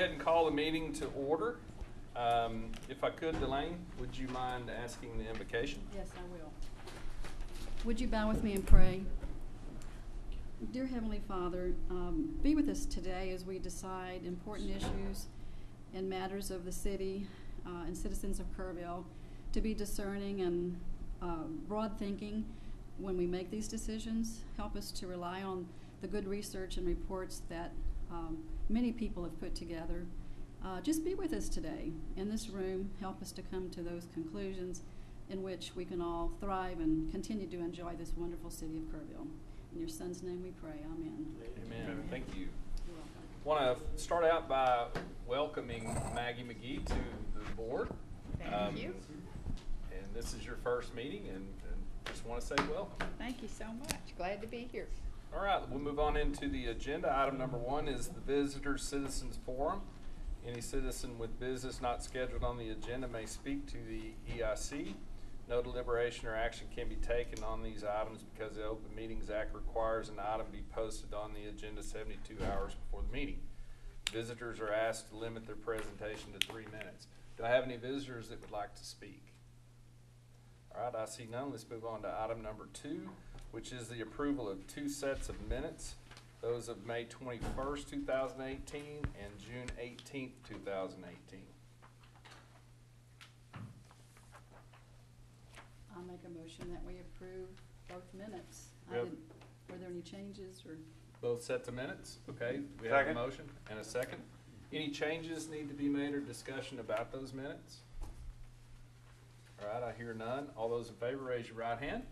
ahead and call the meeting to order. If I could, Delane, would you mind asking the invocation? Yes, I will. Would you bow with me and pray? Dear Heavenly Father, be with us today as we decide important issues and matters of the city and citizens of Kerrville, to be discerning and broad thinking when we make these decisions. Help us to rely on the good research and reports that many people have put together. Just be with us today in this room. Help us to come to those conclusions in which we can all thrive and continue to enjoy this wonderful city of Kerrville. In your Son's name we pray. Amen. Amen. Thank you. You're welcome. Want to start out by welcoming Maggie McGee to the board. Thank you. And this is your first meeting, and just want to say welcome. Thank you so much. Glad to be here. All right, we'll move on into the agenda. Item number 1 is the Visitors Citizens Forum. Any citizen with business not scheduled on the agenda may speak to the EIC. No deliberation or action can be taken on these items because the Open Meetings Act requires an item be posted on the agenda 72 hours before the meeting. Visitors are asked to limit their presentation to 3 minutes. Do I have any visitors that would like to speak? All right, I see none. Let's move on to item number 2, which is the approval of 2 sets of minutes. Those of May 21st, 2018 and June 18th, 2018. I'll make a motion that we approve both minutes. Yep. Were there any changes or? Both sets of minutes? Okay, we have a motion and a second. Any changes need to be made or discussion about those minutes? All right, I hear none. All those in favor, raise your right hand.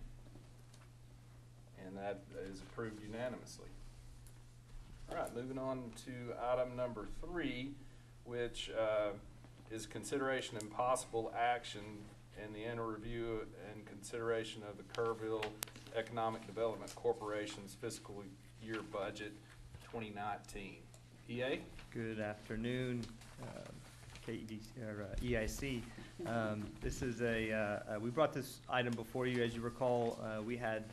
And that is approved unanimously. All right, moving on to item number 3, which is consideration and possible action in the annual review and consideration of the Kerrville Economic Development Corporation's fiscal year budget 2019. EA? Good afternoon, KEDC, or EIC. This is we brought this item before you. As you recall, we had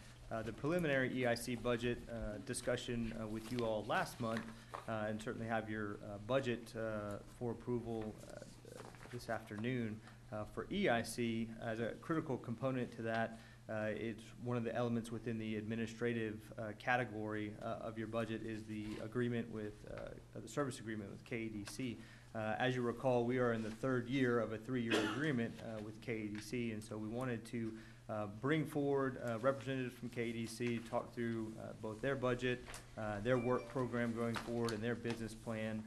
the preliminary EIC budget discussion with you all last month, and certainly have your budget for approval this afternoon. For EIC, as a critical component to that, it's one of the elements within the administrative category of your budget is the agreement with the service agreement with KEDC. As you recall, we are in the 3rd year of a 3-year agreement with KEDC, and so we wanted to bring forward representatives from KEDC, talk through both their budget, their work program going forward, and their business plan.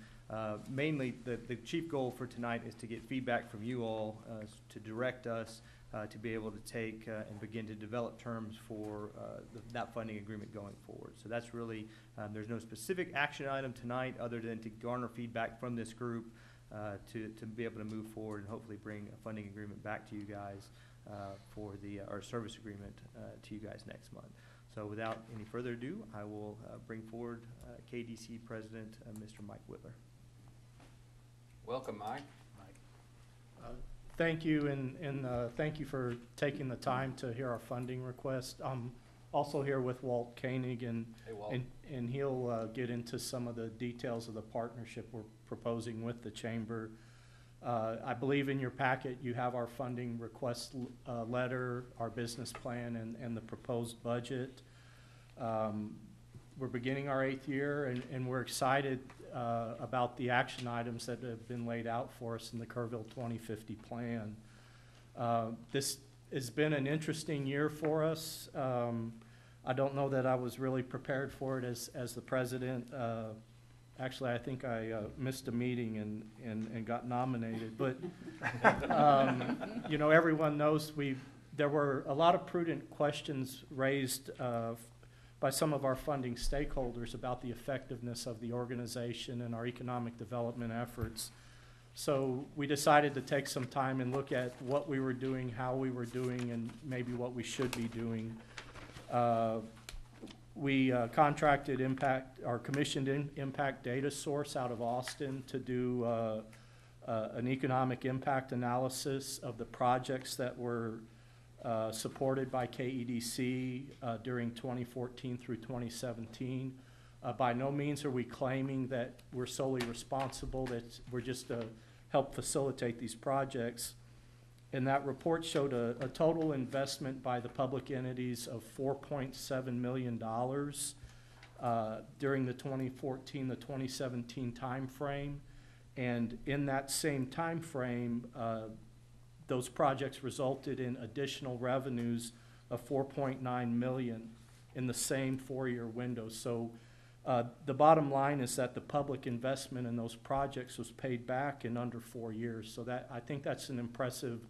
Mainly, the chief goal for tonight is to get feedback from you all to direct us to be able to take and begin to develop terms for that funding agreement going forward. So that's really, there's no specific action item tonight other than to garner feedback from this group to be able to move forward and hopefully bring a funding agreement back to you guys for our service agreement to you guys next month. So without any further ado, I will bring forward KDC President Mr. Mike Whitler. Welcome, Mike. Thank you, and thank you for taking the time to hear our funding request. I'm also here with Walt Koenig, and Hey, Walt. and he'll get into some of the details of the partnership we're proposing with the Chamber. I believe in your packet you have our funding request letter, our business plan, and the proposed budget. We're beginning our 8th year, and we're excited about the action items that have been laid out for us in the Kerrville 2050 plan. This has been an interesting year for us. I don't know that I was really prepared for it as the president. Actually, I think I missed a meeting and got nominated. But, you know, everyone knows there were a lot of prudent questions raised by some of our funding stakeholders about the effectiveness of the organization and our economic development efforts. So we decided to take some time and look at what we were doing, how we were doing, and maybe what we should be doing. We contracted commissioned impact data source out of Austin to do an economic impact analysis of the projects that were supported by KEDC during 2014 through 2017. By no means are we claiming that we're solely responsible, that we're just to help facilitate these projects. And that report showed a total investment by the public entities of $4.7 million during the 2014 to 2017 timeframe. And in that same timeframe, those projects resulted in additional revenues of $4.9 million in the same 4-year window. So the bottom line is that the public investment in those projects was paid back in under 4 years. So that, I think that's an impressive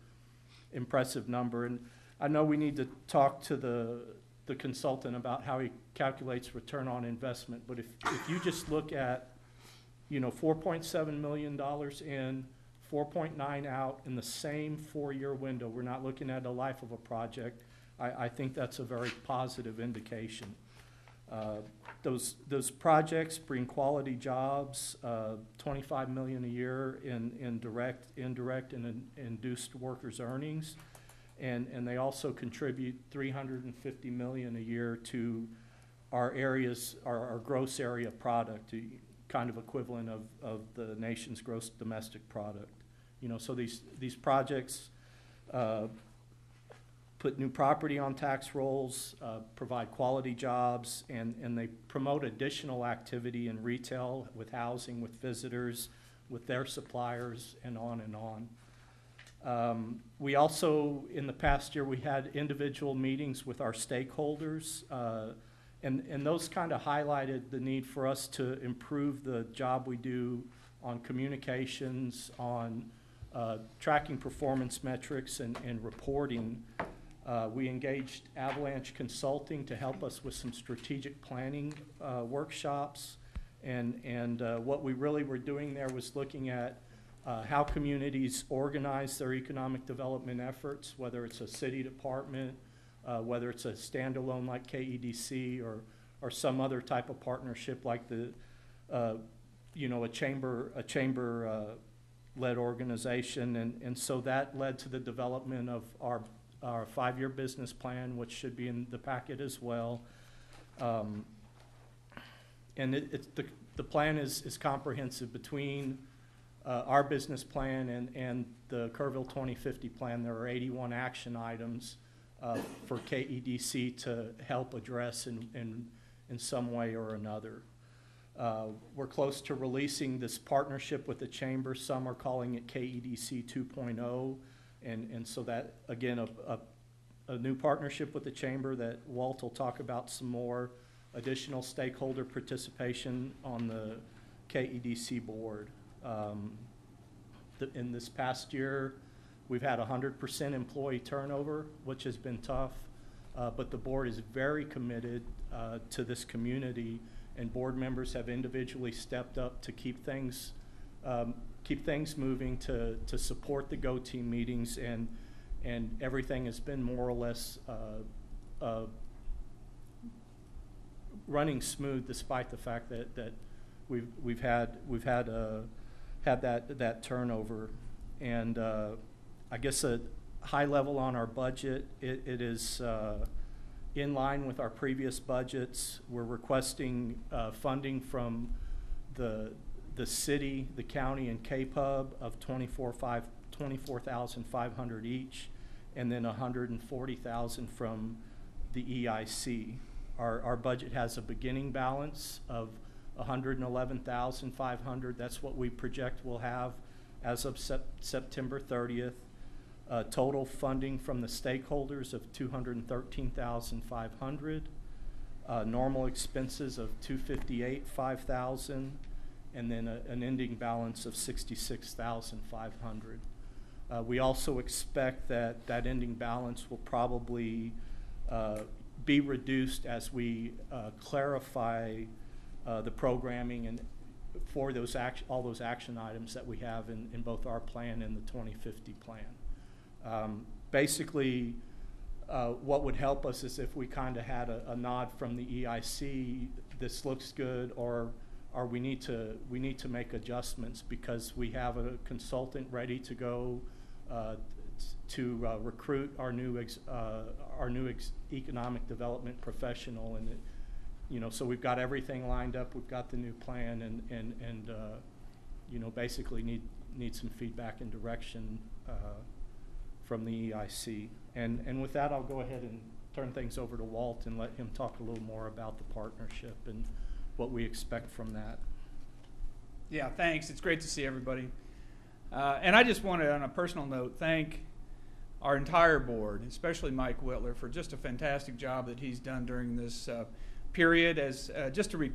number. And I know we need to talk to the consultant about how he calculates return on investment, but if you just look at, you know, $4.7 million in, 4.9 out in the same 4-year window, we're not looking at the life of a project, I think that's a very positive indication. Those projects bring quality jobs, $25 million a year in direct, indirect, and induced workers' earnings, and they also contribute $350 million a year to our areas, our gross area product, kind of equivalent of the nation's gross domestic product. You know, so these projects put new property on tax rolls, provide quality jobs, and they promote additional activity in retail, with housing, with visitors, with their suppliers, and on and on. We also, in the past year, we had individual meetings with our stakeholders, and those kind of highlighted the need for us to improve the job we do on communications, on tracking performance metrics, and reporting. We engaged Avalanche Consulting to help us with some strategic planning workshops, and what we really were doing there was looking at how communities organize their economic development efforts, whether it's a city department, whether it's a standalone like KEDC, or some other type of partnership like the you know, a chamber led organization, and so that led to the development of our 5-year business plan, which should be in the packet as well. And the plan is comprehensive. Between our business plan and the Kerrville 2050 plan, there are 81 action items for KEDC to help address in some way or another. We're close to releasing this partnership with the chamber. Some are calling it KEDC 2.0. And so that, again, a new partnership with the chamber that Walt will talk about some more, additional stakeholder participation on the KEDC board. In this past year, we've had 100% employee turnover, which has been tough, but the board is very committed to this community, and board members have individually stepped up to keep things moving, to support the Go Team meetings, and everything has been more or less running smooth, despite the fact that we've had that turnover. And I guess a high level on our budget, it is in line with our previous budgets. We're requesting funding from the city, the county, and KPUB of $24,500 each, and then $140,000 from the EIC. Our budget has a beginning balance of $111,500. That's what we project we'll have as of September 30th. Total funding from the stakeholders of $213,500. Normal expenses of $258,500. And then an ending balance of $66,500. We also expect that ending balance will probably be reduced as we clarify the programming and for all those action items that we have in both our plan and the 2050 plan. Basically, what would help us is if we kind of had a nod from the EIC, this looks good, or we need to make adjustments, because we have a consultant ready to go to recruit our new economic development professional, so we've got everything lined up. We've got the new plan, and basically need some feedback and direction from the EIC. And with that, I'll go ahead and turn things over to Walt and let him talk a little more about the partnership and what we expect from that. Yeah, thanks. It's great to see everybody. And I just want to, on a personal note, thank our entire board, especially Mike Whitler, for just a fantastic job that he's done during this period. As just to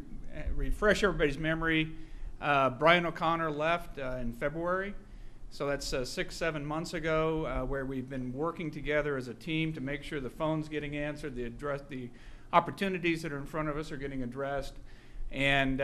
refresh everybody's memory, Brian O'Connor left in February. So that's 6-7 months ago, where we've been working together as a team to make sure the phone's getting answered, the opportunities that are in front of us are getting addressed. And,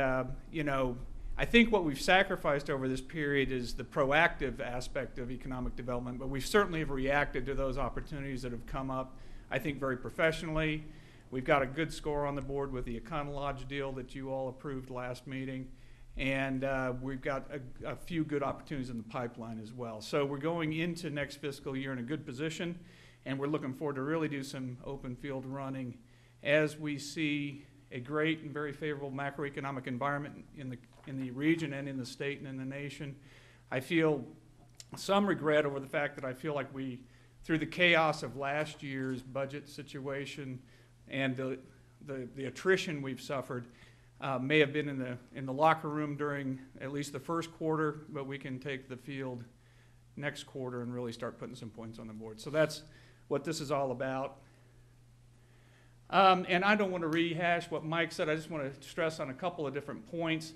I think what we've sacrificed over this period is the proactive aspect of economic development, but we certainly have reacted to those opportunities that have come up, I think, very professionally. We've got a good score on the board with the Econolodge deal that you all approved last meeting. And we've got a few good opportunities in the pipeline as well. So we're going into next fiscal year in a good position, and we're looking forward to really do some open field running as we see a great and very favorable macroeconomic environment in the region and in the state and in the nation. I feel some regret over the fact that I feel like we, through the chaos of last year's budget situation and the attrition we've suffered, may have been in the locker room during at least the first quarter, but we can take the field next quarter and really start putting some points on the board. So that's what this is all about. And I don't want to rehash what Mike said. I just want to stress on a couple of different points.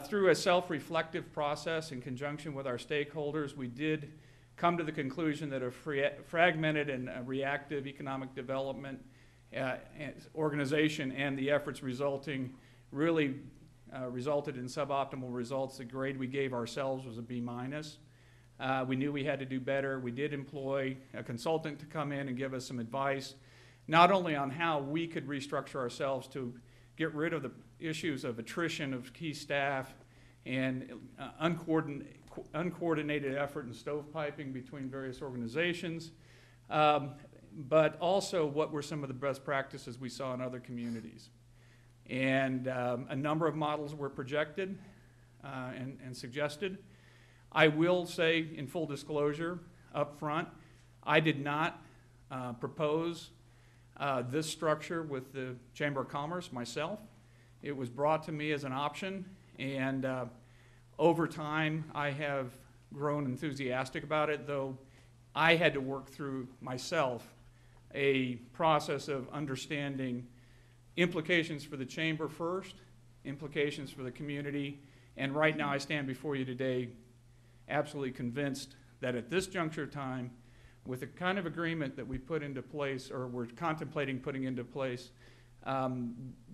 Through a self-reflective process in conjunction with our stakeholders, we did come to the conclusion that a fragmented and reactive economic development organization and the efforts resulting really resulted in suboptimal results. The grade we gave ourselves was a B-. We knew we had to do better. We did employ a consultant to come in and give us some advice, not only on how we could restructure ourselves to get rid of the issues of attrition of key staff and uncoordinated effort and stovepiping between various organizations, but also what were some of the best practices we saw in other communities. And a number of models were projected and suggested. I will say, in full disclosure, up front, I did not propose this structure with the Chamber of Commerce myself. It was brought to me as an option, and over time I have grown enthusiastic about it, though I had to work through myself a process of understanding implications for the Chamber first, implications for the community, and right now I stand before you today absolutely convinced that at this juncture of time, with the kind of agreement that we put into place, or we're contemplating putting into place,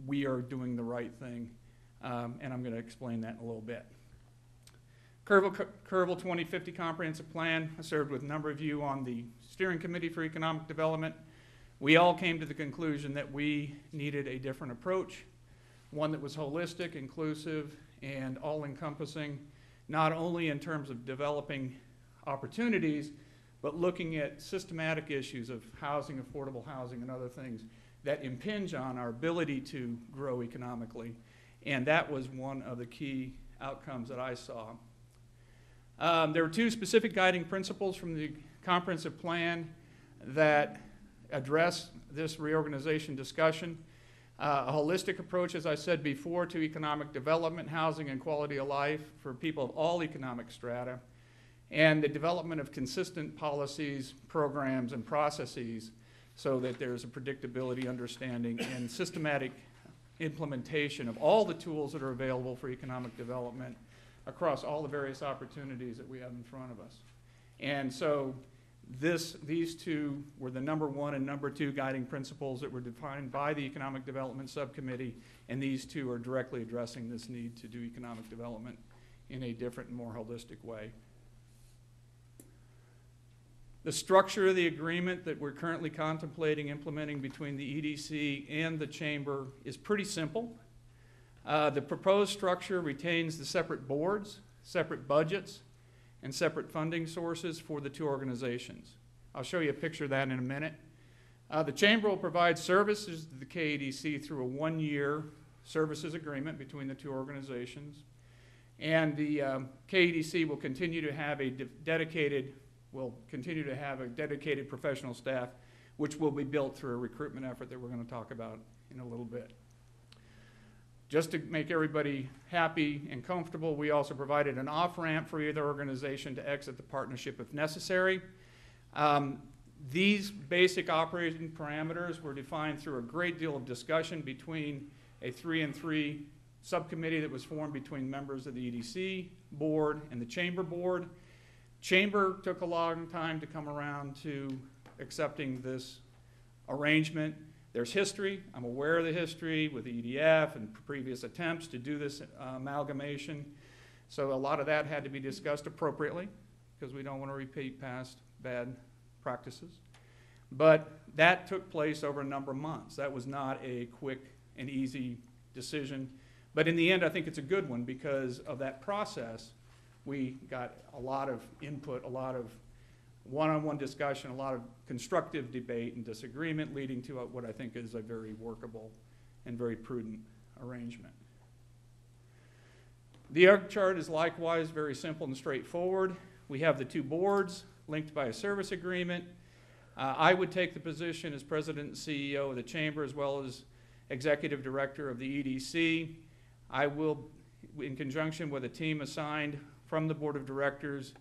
we are doing the right thing, and I'm going to explain that in a little bit. Kerrville 2050 Comprehensive Plan. I served with a number of you on the Steering Committee for Economic Development. We all came to the conclusion that we needed a different approach, one that was holistic, inclusive, and all-encompassing, not only in terms of developing opportunities, but looking at systematic issues of housing, affordable housing, and other things that impinge on our ability to grow economically. And that was one of the key outcomes that I saw. There were two specific guiding principles from the comprehensive plan that address this reorganization discussion. A holistic approach, as I said before, to economic development, housing, and quality of life for people of all economic strata, and the development of consistent policies, programs, and processes so that there's a predictability, understanding, and systematic implementation of all the tools that are available for economic development across all the various opportunities that we have in front of us. And so these two were the number one and number two guiding principles that were defined by the Economic Development Subcommittee, and these two are directly addressing this need to do economic development in a different and more holistic way. The structure of the agreement that we're currently contemplating implementing between the EDC and the Chamber is pretty simple. The proposed structure retains the separate boards, separate budgets, and separate funding sources for the two organizations. I'll show you a picture of that in a minute. The Chamber will provide services to the KEDC through a 1-year services agreement between the two organizations. And the KEDC will continue to have a dedicated professional staff, which will be built through a recruitment effort that we're going to talk about in a little bit. Just to make everybody happy and comfortable, we also provided an off-ramp for either organization to exit the partnership if necessary. These basic operating parameters were defined through a great deal of discussion between a 3-and-3 subcommittee that was formed between members of the EDC board and the Chamber board. Chamber took a long time to come around to accepting this arrangement. There's history. I'm aware of the history with the EDF and previous attempts to do this amalgamation. So a lot of that had to be discussed appropriately because we don't want to repeat past bad practices. But that took place over a number of months. That was not a quick and easy decision. But in the end, I think it's a good one because of that process. We got a lot of input, a lot of one-on-one discussion, a lot of constructive debate and disagreement leading to what I think is a very workable and very prudent arrangement. The org chart is likewise very simple and straightforward. We have the two boards linked by a service agreement. I would take the position as president and CEO of the Chamber as well as executive director of the EDC. I will, in conjunction with a team assigned from the board of directors,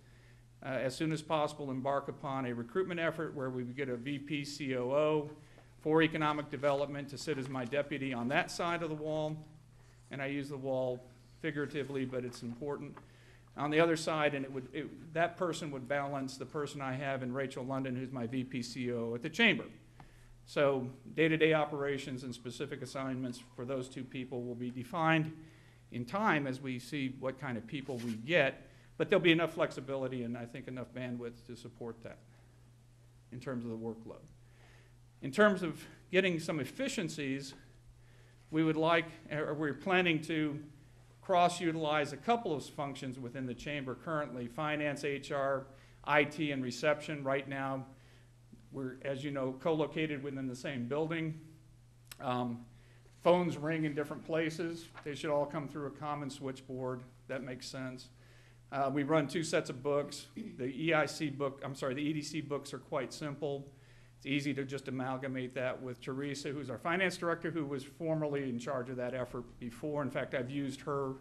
as soon as possible embark upon a recruitment effort where we would get a VP COO for economic development to sit as my deputy on that side of the wall. And I use the wall figuratively, but it's important. On the other side, and that person would balance the person I have in Rachel London, who's my VP COO at the Chamber. So day-to-day operations and specific assignments for those two people will be defined in time as we see what kind of people we get, but there'll be enough flexibility and I think enough bandwidth to support that in terms of the workload. In terms of getting some efficiencies, we're planning to cross-utilize a couple of functions within the Chamber currently, finance, HR, IT, and reception. Right now, we're, as you know, co-located within the same building. Phones ring in different places. They should all come through a common switchboard. That makes sense. We run two sets of books. The EDC books are quite simple. It's easy to just amalgamate that with Teresa, who's our finance director, who was formerly in charge of that effort before. In fact, I've used her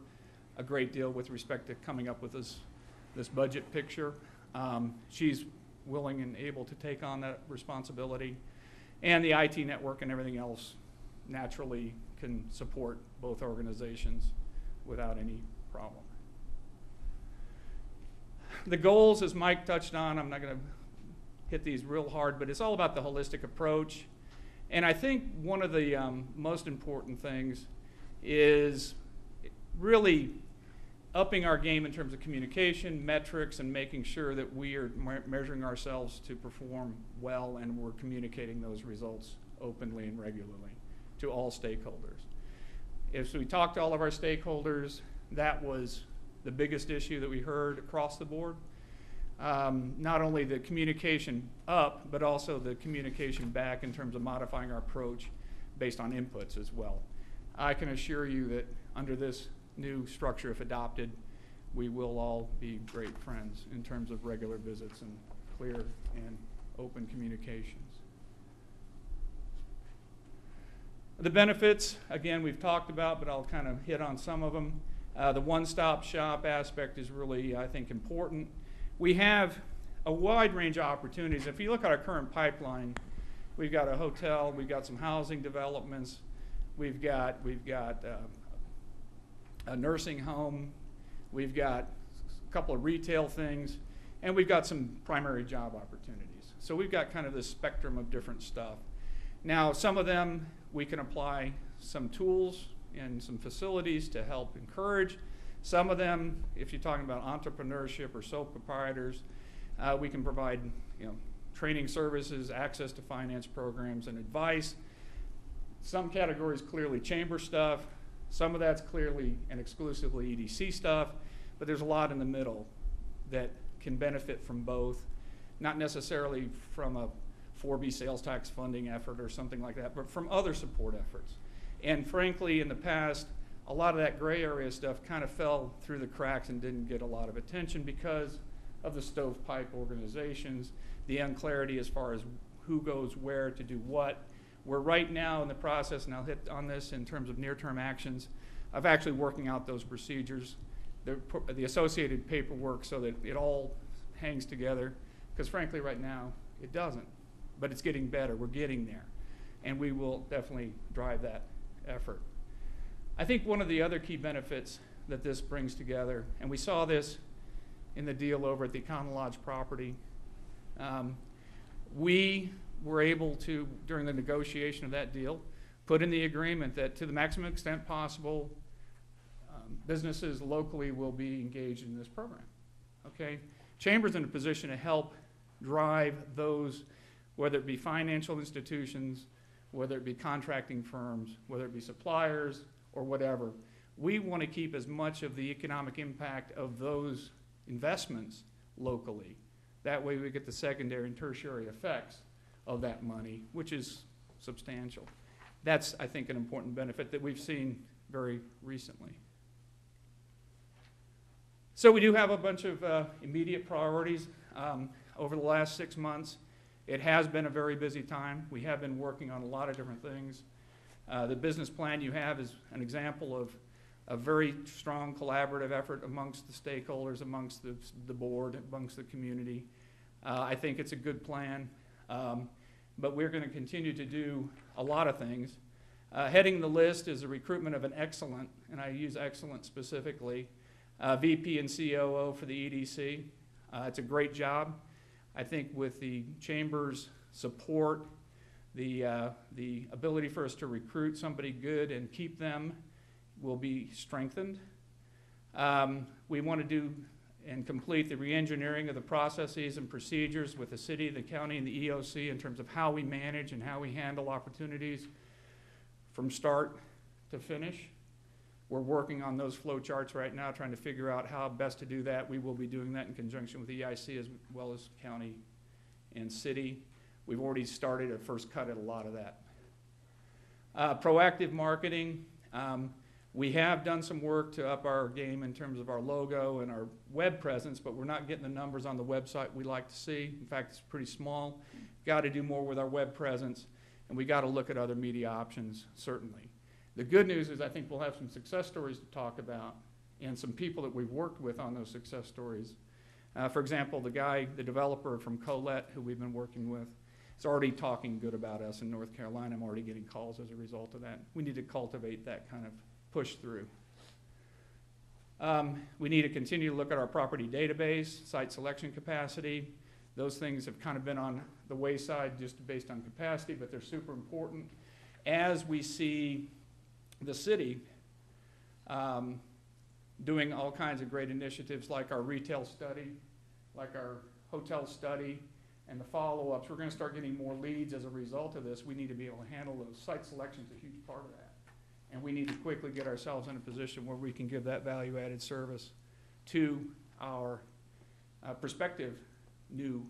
a great deal with respect to coming up with this budget picture. She's willing and able to take on that responsibility. And the IT network and everything else naturally can support both organizations without any problem. The goals, as Mike touched on, I'm not going to hit these real hard, but it's all about the holistic approach. And I think one of the most important things is really upping our game in terms of communication, metrics, and making sure that we are measuring ourselves to perform well and we're communicating those results openly and regularly to all stakeholders. If we talk to all of our stakeholders, that was the biggest issue that we heard across the board. Not only the communication up, but also the communication back in terms of modifying our approach based on inputs as well. I can assure you that under this new structure, if adopted, we will all be great friends in terms of regular visits and clear and open communications. The benefits, again, we've talked about, but I'll kind of hit on some of them. The one-stop shop aspect is really, I think, important. We have a wide range of opportunities. If you look at our current pipeline, we've got a hotel, we've got some housing developments, we've got a nursing home, we've got a couple of retail things, and we've got some primary job opportunities. So we've got kind of this spectrum of different stuff. Now, some of them we can apply some tools and some facilities to help encourage. Some of them, if you're talking about entrepreneurship or sole proprietors, we can provide training services, access to finance programs, and advice. Some categories clearly Chamber stuff. Some of that's clearly and exclusively EDC stuff, but there's a lot in the middle that can benefit from both, not necessarily from a 4B sales tax funding effort or something like that, but from other support efforts. And frankly, in the past, a lot of that gray area stuff kind of fell through the cracks and didn't get a lot of attention because of the stovepipe organizations, the unclarity as far as who goes where to do what. We're right now in the process, and I'll hit on this in terms of near-term actions, of actually working out those procedures, the associated paperwork so that it all hangs together, because frankly right now it doesn't, but it's getting better. We're getting there, and we will definitely drive that effort. I think one of the other key benefits that this brings together, and we saw this in the deal over at the Econo Lodge property, we were able to, during the negotiation of that deal, put in the agreement that to the maximum extent possible, businesses locally will be engaged in this program. Okay? Chamber's in a position to help drive those, whether it be financial institutions, whether it be contracting firms, whether it be suppliers, or whatever. We want to keep as much of the economic impact of those investments locally. That way we get the secondary and tertiary effects of that money, which is substantial. That's, I think, an important benefit that we've seen very recently. So we do have a bunch of immediate priorities over the last 6 months. It has been a very busy time. We have been working on a lot of different things. The business plan you have is an example of a very strong collaborative effort amongst the stakeholders, amongst the board, amongst the community. I think it's a good plan, but we're going to continue to do a lot of things. Heading the list is a recruitment of an excellent, and I use excellent specifically, VP and COO for the EDC. It's a great job. I think with the Chamber's support, the ability for us to recruit somebody good and keep them will be strengthened. We want to do and complete the re-engineering of the processes and procedures with the city, the county, and the EOC in terms of how we manage and how we handle opportunities from start to finish. We're working on those flow charts right now, trying to figure out how best to do that. We will be doing that in conjunction with EIC as well as county and city. We've already started a first cut at a lot of that. Proactive marketing. We have done some work to up our game in terms of our logo and our web presence, but we're not getting the numbers on the website we like to see. In fact, it's pretty small. Got to do more with our web presence, and we got to look at other media options, certainly. The good news is I think we'll have some success stories to talk about and some people that we've worked with on those success stories. For example, the developer from Colette, who we've been working with, is already talking good about us in North Carolina. I'm already getting calls as a result of that. We need to cultivate that kind of push through. We need to continue to look at our property database, site selection capacity. Those things have kind of been on the wayside just based on capacity, but they're super important. As we see the city doing all kinds of great initiatives like our retail study, like our hotel study, and the follow-ups, we're going to start getting more leads as a result of this. We need to be able to handle those. Site selection is a huge part of that. And we need to quickly get ourselves in a position where we can give that value-added service to our prospective new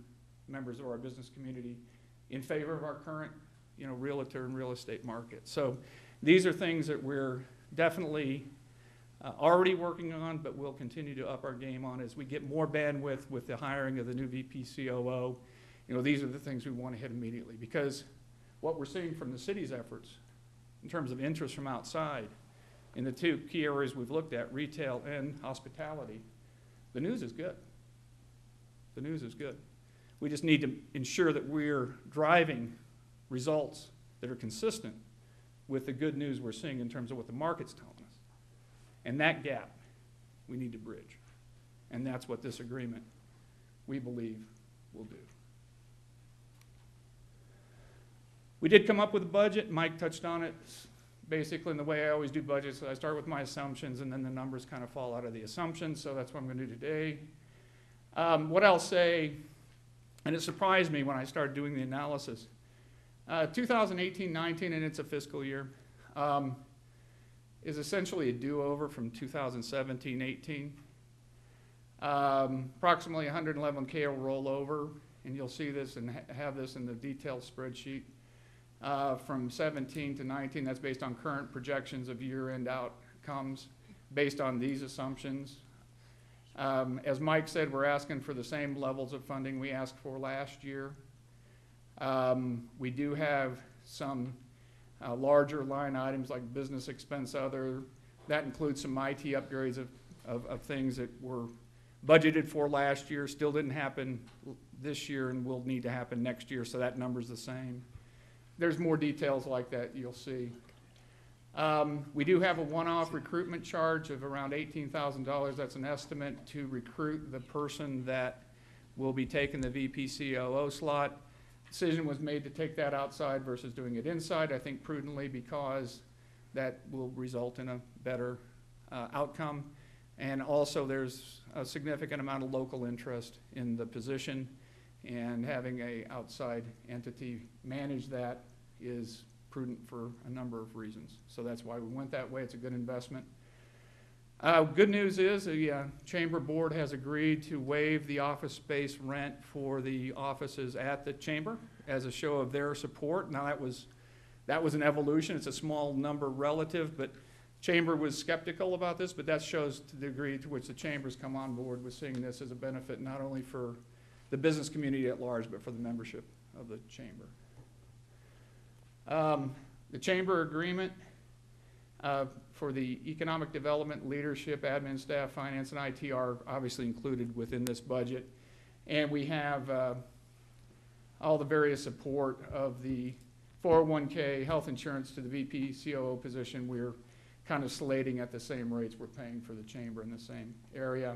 members of our business community in favor of our current, realtor and real estate market. So these are things that we're definitely already working on, but we'll continue to up our game on as we get more bandwidth with the hiring of the new VP COO. These are the things we want to hit immediately, because what we're seeing from the city's efforts in terms of interest from outside in the two key areas we've looked at, retail and hospitality, the news is good. The news is good. We just need to ensure that we're driving results that are consistent with the good news we're seeing in terms of what the market's telling us. And that gap we need to bridge. And that's what this agreement, we believe, will do. We did come up with a budget. Mike touched on it. Basically, in the way I always do budgets, I start with my assumptions, and then the numbers kind of fall out of the assumptions, so that's what I'm going to do today. What I'll say, and it surprised me when I started doing the analysis, 2018-19, and it's a fiscal year, is essentially a do-over from 2017-18. Approximately 111K will roll over and you'll see this and have this in the detailed spreadsheet, from 17 to 19, that's based on current projections of year-end outcomes, based on these assumptions. As Mike said, we're asking for the same levels of funding we asked for last year. We do have some larger line items like business expense other. That includes some IT upgrades of things that were budgeted for last year, still didn't happen this year and will need to happen next year, so that number's the same. There's more details like that you'll see. We do have a one-off recruitment charge of around $18,000. That's an estimate to recruit the person that will be taking the VP COO slot. Decision was made to take that outside versus doing it inside, I think prudently, because that will result in a better outcome. And also there's a significant amount of local interest in the position, and having a outside entity manage that is prudent for a number of reasons. So that's why we went that way. It's a good investment. Good news is the Chamber Board has agreed to waive the office space rent for the offices at the Chamber as a show of their support. Now that was an evolution. It's a small number relative, but Chamber was skeptical about this, but that shows the degree to which the Chamber's come on board with seeing this as a benefit not only for the business community at large, but for the membership of the Chamber. The Chamber agreement for the economic development, leadership, admin staff, finance, and IT are obviously included within this budget. And we have all the various support of the 401k, health insurance to the VP COO position. We're kind of slating at the same rates we're paying for the Chamber in the same area.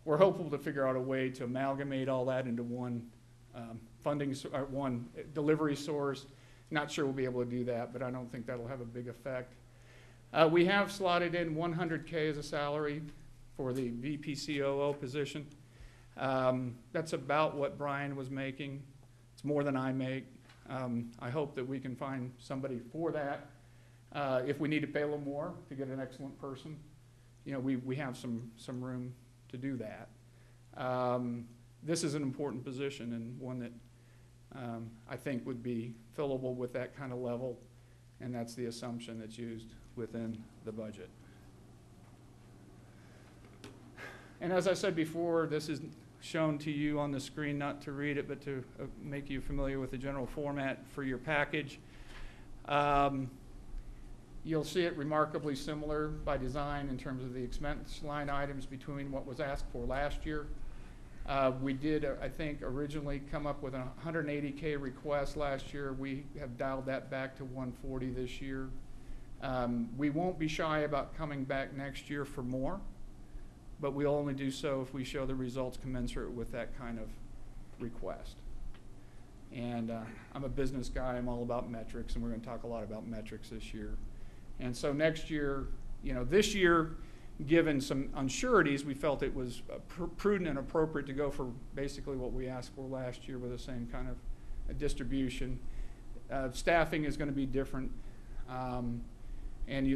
We're hopeful to figure out a way to amalgamate all that into one one delivery source. Not sure we'll be able to do that, but I don't think that'll have a big effect. We have slotted in 100K as a salary for the VP COO position. That's about what Brian was making. It's more than I make. I hope that we can find somebody for that. If we need to pay a little more to get an excellent person, you know, we have some room to do that. This is an important position and one that I think would be fillable with that kind of level, and that's the assumption that's used within the budget. And as I said before, this is shown to you on the screen, not to read it, but to make you familiar with the general format for your package. You'll see it remarkably similar by design in terms of the expense line items between what was asked for last year. We did, I think, originally come up with a 180K request last year. We have dialed that back to 140 this year. We won't be shy about coming back next year for more, but we'll only do so if we show the results commensurate with that kind of request. And I'm a business guy. I'm all about metrics, and we're going to talk a lot about metrics this year. And so next year, you know, this year, given some unsureties, we felt it was prudent and appropriate to go for basically what we asked for last year with the same kind of distribution. Staffing is going to be different, and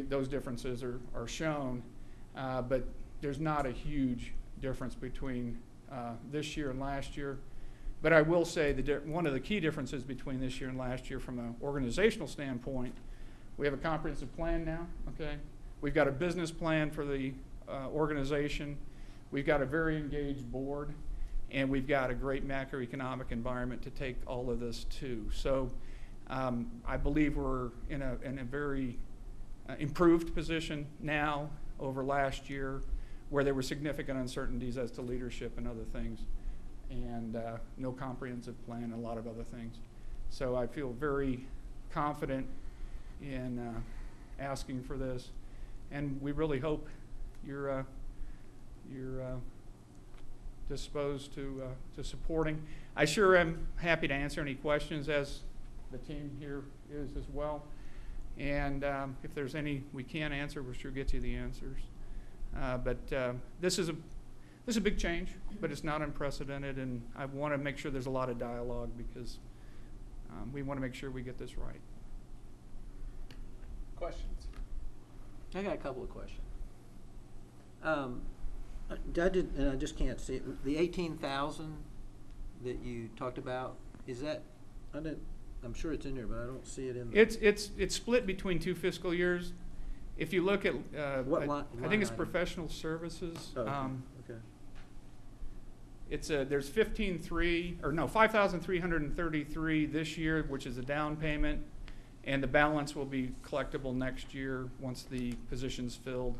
those differences are shown, but there's not a huge difference between this year and last year. But I will say that one of the key differences between this year and last year from an organizational standpoint, we have a comprehensive plan now, okay? We've got a business plan for the organization. We've got a very engaged board, and we've got a great macroeconomic environment to take all of this to. So I believe we're in a very improved position now over last year, where there were significant uncertainties as to leadership and other things, and no comprehensive plan and a lot of other things. So I feel very confident in asking for this. And we really hope you're disposed to supporting. I sure am happy to answer any questions, as the team here is as well. And if there's any we can't answer, we'll sure get you the answers. But this is a big change, but it's not unprecedented, and I want to make sure there's a lot of dialogue, because we want to make sure we get this right. Questions? I got a couple of questions. I just can't see it. The 18,000 that you talked about, is that, I'm sure it's in there, but I don't see it in the. It's split between 2 fiscal years. If you look at, What I line think it's item? professional services. Oh, okay. It's there's 5,333 this year, which is a down payment, and the balance will be collectible next year once the position's filled,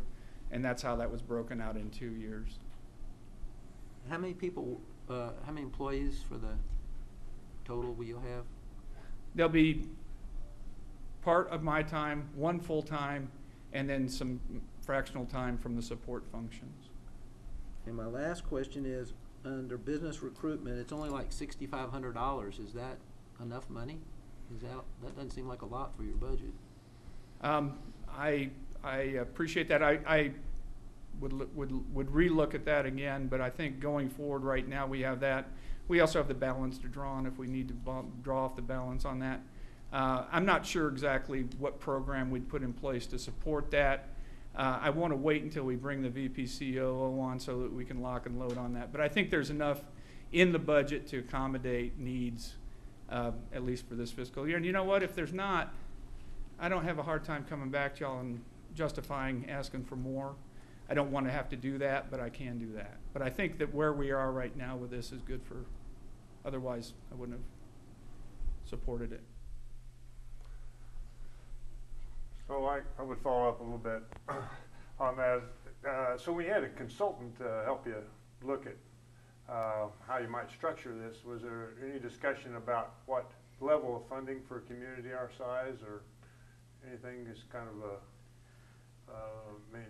and that's how that was broken out in 2 years. How many people, how many employees for the total will you have? There'll be part of my time, 1 full-time, and then some fractional time from the support functions. And my last question is, under business recruitment, it's only like $6,500. Is that enough money? That doesn't seem like a lot for your budget. I appreciate that. I would relook at that again, but I think going forward right now we have that. We also have the balance to draw on if we need to draw off the balance on that. I'm not sure exactly what program we'd put in place to support that. I want to wait until we bring the VP COO on so that we can lock and load on that. But I think there's enough in the budget to accommodate needs, at least for this fiscal year. And you know what? If there's not, I don't have a hard time coming back to y'all and justifying asking for more. I don't want to have to do that, but I can do that. But I think that where we are right now with this is good for, otherwise I wouldn't have supported it. So I would follow up a little bit on that. So we had a consultant help you look at how you might structure this. Was there any discussion about what level of funding for a community our size, or anything? Is kind of a, I mean,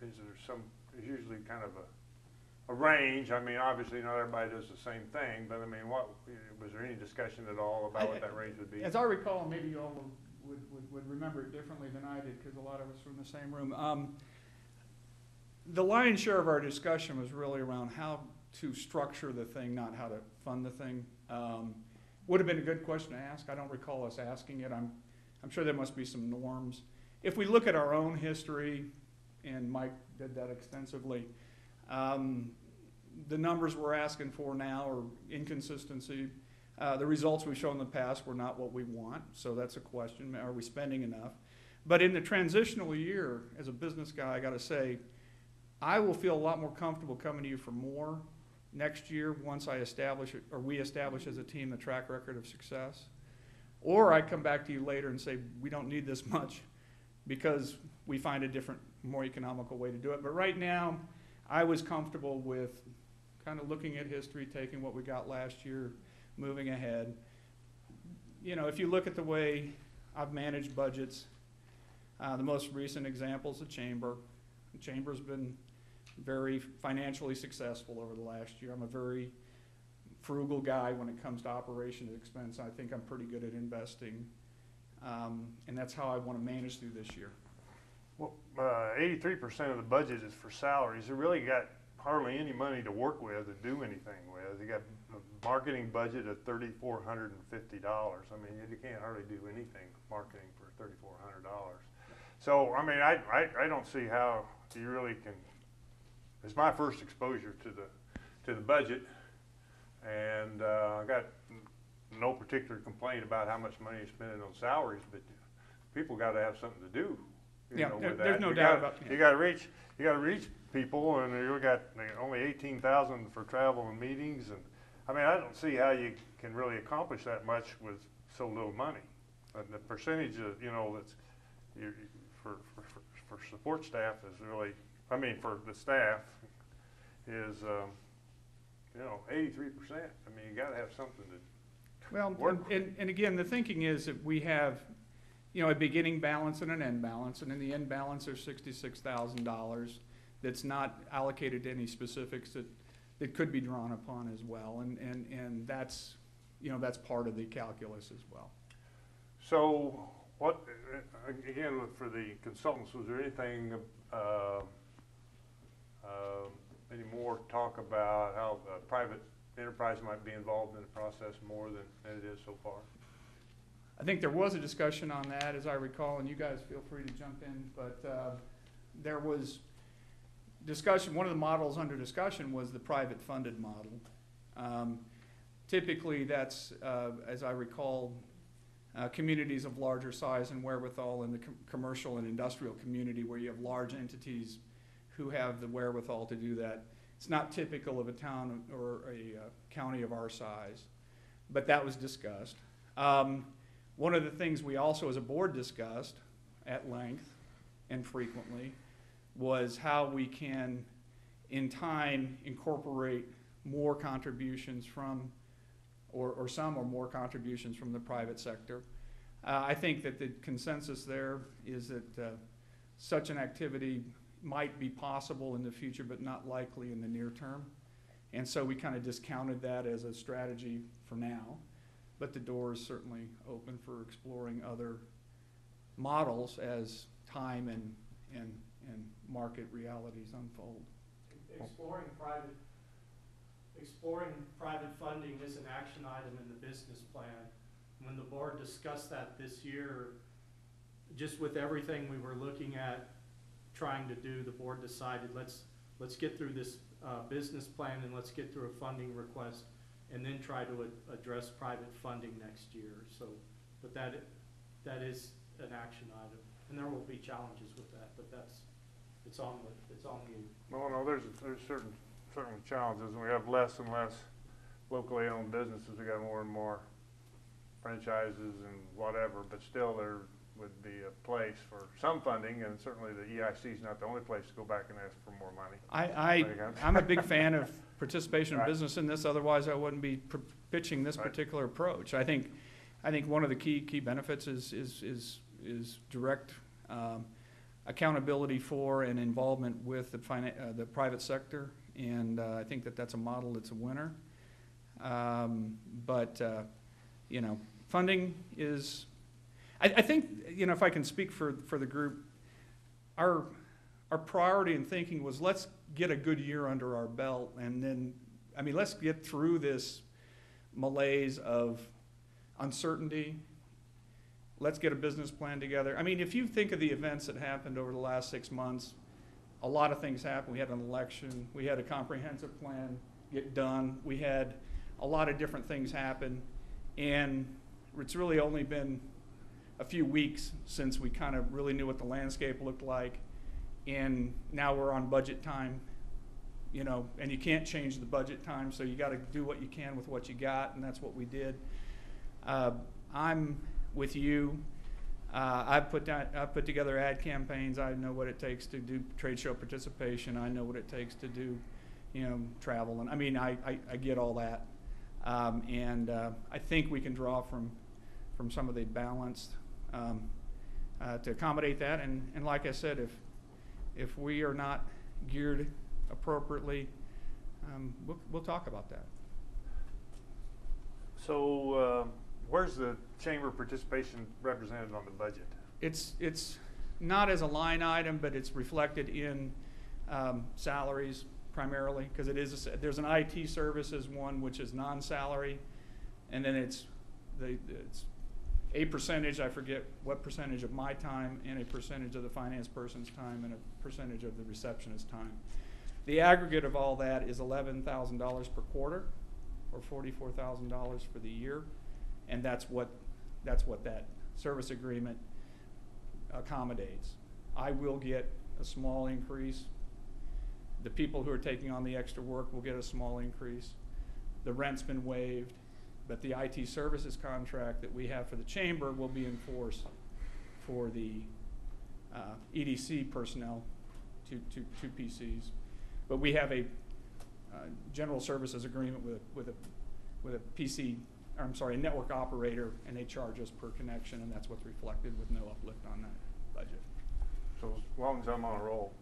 is there some, there's usually kind of a range. I mean, obviously not everybody does the same thing, but I mean, was there any discussion at all about what that range would be? As I recall, maybe you all would remember it differently than I did, because a lot of us were in the same room. The lion's share of our discussion was really around how to structure the thing, not how to fund the thing. Would have been a good question to ask. I don't recall us asking it. I'm sure there must be some norms. If we look at our own history, and Mike did that extensively, the numbers we're asking for now are inconsistency. The results we've shown in the past were not what we want, so that's a question. Are we spending enough? But in the transitional year, as a business guy, I got to say, I will feel a lot more comfortable coming to you for more next year once I establish it, or we establish as a team the track record of success. Or I come back to you later and say, we don't need this much because we find a different, more economical way to do it. But right now, I was comfortable with kind of looking at history, taking what we got last year, moving ahead. You know, if you look at the way I've managed budgets, the most recent example is the chamber. The chamber's been very financially successful over the last year. I'm a very frugal guy when it comes to operation expense. I think I'm pretty good at investing, and that's how I want to manage through this year. Well, 83% of the budget is for salaries. You really got hardly any money to work with or do anything with. You got a marketing budget of $3,450. I mean, you can't hardly do anything marketing for $3,400. So, I mean, I don't see how you really can. It's my first exposure to the budget, and I got no particular complaint about how much money you're spending on salaries, but people got to have something to do. You know, with there's that. no doubt about that. You got to reach people, and you got only 18,000 for travel and meetings, and I mean, I don't see how you can really accomplish that much with so little money. The percentage of that's for support staff is really, I mean, for the staff is 83%. I mean, you got to have something to. Well, and again, the thinking is that we have, a beginning balance and an end balance, and in the end balance there's $66,000 that's not allocated to any specifics that could be drawn upon as well, and that's that's part of the calculus as well. So what again for the consultants, was there anything any more talk about how private enterprise might be involved in the process more than it is so far? I think there was a discussion on that, as I recall, and you guys feel free to jump in, but there was discussion. One of the models under discussion was the private funded model, Typically, that's, as I recall, communities of larger size and wherewithal in the commercial and industrial community where you have large entities who have the wherewithal to do that. It's not typical of a town or a county of our size, but that was discussed. One of the things we also as a board discussed at length and frequently was how we can, in time, incorporate more contributions from, or some or more contributions from the private sector. I think that the consensus there is that such an activity might be possible in the future, but not likely in the near term. And so we kind of discounted that as a strategy for now, but the door is certainly open for exploring other models as time and market realities unfold. Exploring private funding is an action item in the business plan. When the board discussed that this year, just with everything we were looking at trying to do, the board decided let's get through this business plan and let's get through a funding request and then try to address private funding next year. So, but that is an action item, and there will be challenges with that, but it's on you. Well, no, there's certainly challenges, and we have less and less locally owned businesses. We got more and more franchises and whatever, but still there would be a place for some funding, and certainly the EIC is not the only place to go back and ask for more money. I'm a big fan of participation in Right. business in this, otherwise I wouldn't be pitching this Right. particular approach. I think one of the key benefits is direct accountability for and involvement with the private sector, and I think that's a model that's a winner. Funding is, I think, if I can speak for the group, our priority in thinking was let's get a good year under our belt, and then, let's get through this malaise of uncertainty. Let's get a business plan together. If you think of the events that happened over the last 6 months, a lot of things happened. We had an election. We had a comprehensive plan get done. We had a lot of different things happen, and it's really only been a few weeks since we kind of really knew what the landscape looked like, and now we're on budget time, and you can't change the budget time, so you got to do what you can with what you got, and that's what we did. I'm with you. I've put together ad campaigns. I know what it takes to do trade show participation. I know what it takes to do, travel, and I get all that, and I think we can draw from some of the balanced to accommodate that. And like I said, if we are not geared appropriately, we'll talk about that. So where's the chamber participation represented on the budget? It's not as a line item, but it's reflected in salaries primarily, because there's an IT services one which is non-salary, and then it's a percentage, I forget what percentage of my time, and a percentage of the finance person's time, and a percentage of the receptionist's time. The aggregate of all that is $11,000 per quarter, or $44,000 for the year, and that's what that service agreement accommodates. I will get a small increase. The people who are taking on the extra work will get a small increase. The rent's been waived, but the IT services contract that we have for the chamber will be enforced for the EDC personnel, two PCs. But we have a general services agreement with a PC, or I'm sorry, a network operator, and they charge us per connection, and that's what's reflected with no uplift on that budget. So as long as I'm on a roll,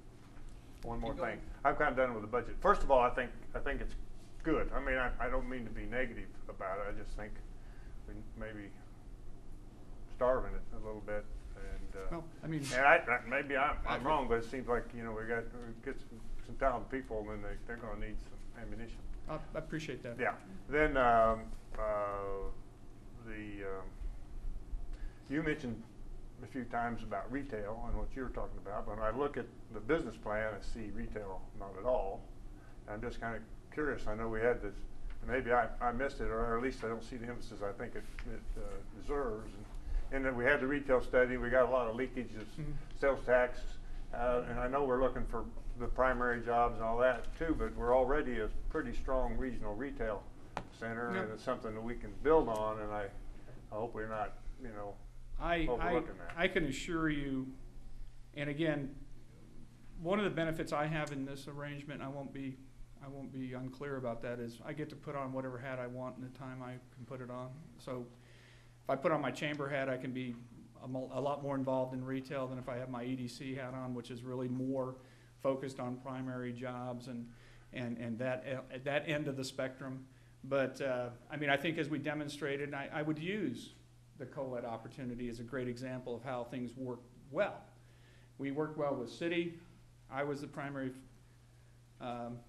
one more thing. I'm kind of done with the budget. First of all, I think it's good. I don't mean to be negative about it. I just think we maybe starving it a little bit. And maybe I'm wrong, but it seems like we get some talented people, and then they're going to need some ammunition. I appreciate that. Yeah. Then you mentioned a few times about retail and what you were talking about. When I look at the business plan, I see retail not at all. I'm just kind of curious. I know we had this maybe I missed it, or at least I don't see the emphasis I think it deserves. And that we had the retail study, we got a lot of leakage of sales tax, and I know we're looking for the primary jobs and all that too, but we're already a pretty strong regional retail center, and it's something that we can build on, and I hope we're not, you know, overlooking that. I can assure you, and again, one of the benefits I have in this arrangement, I won't be unclear about that, is I get to put on whatever hat I want in the time I can put it on. So if I put on my chamber hat, I can be a lot more involved in retail than if I have my EDC hat on, which is really more focused on primary jobs and that end of the spectrum. But I mean, I think as we demonstrated, I would use the COLED opportunity as a great example of how things work well. We worked well with city. I was the primary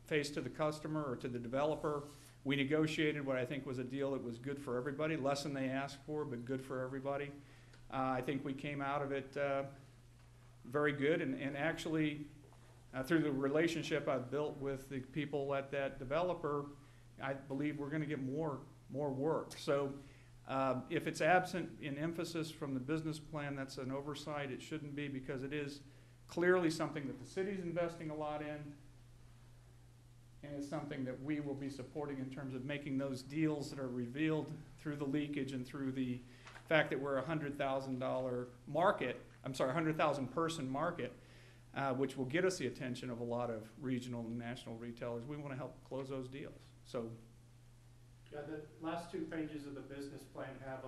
face to the customer or to the developer. We negotiated what I think was a deal that was good for everybody, less than they asked for, but good for everybody. I think we came out of it very good, and actually through the relationship I've built with the people at that developer, I believe we're going to get more work. So if it's absent in emphasis from the business plan, that's an oversight. It shouldn't be, because it is clearly something that the city's investing a lot in, and it's something that we will be supporting in terms of making those deals that are revealed through the leakage and through the fact that we're a $100,000 market, I'm sorry, 100,000 person market, which will get us the attention of a lot of regional and national retailers. We want to help close those deals. So, yeah, the last 2 pages of the business plan have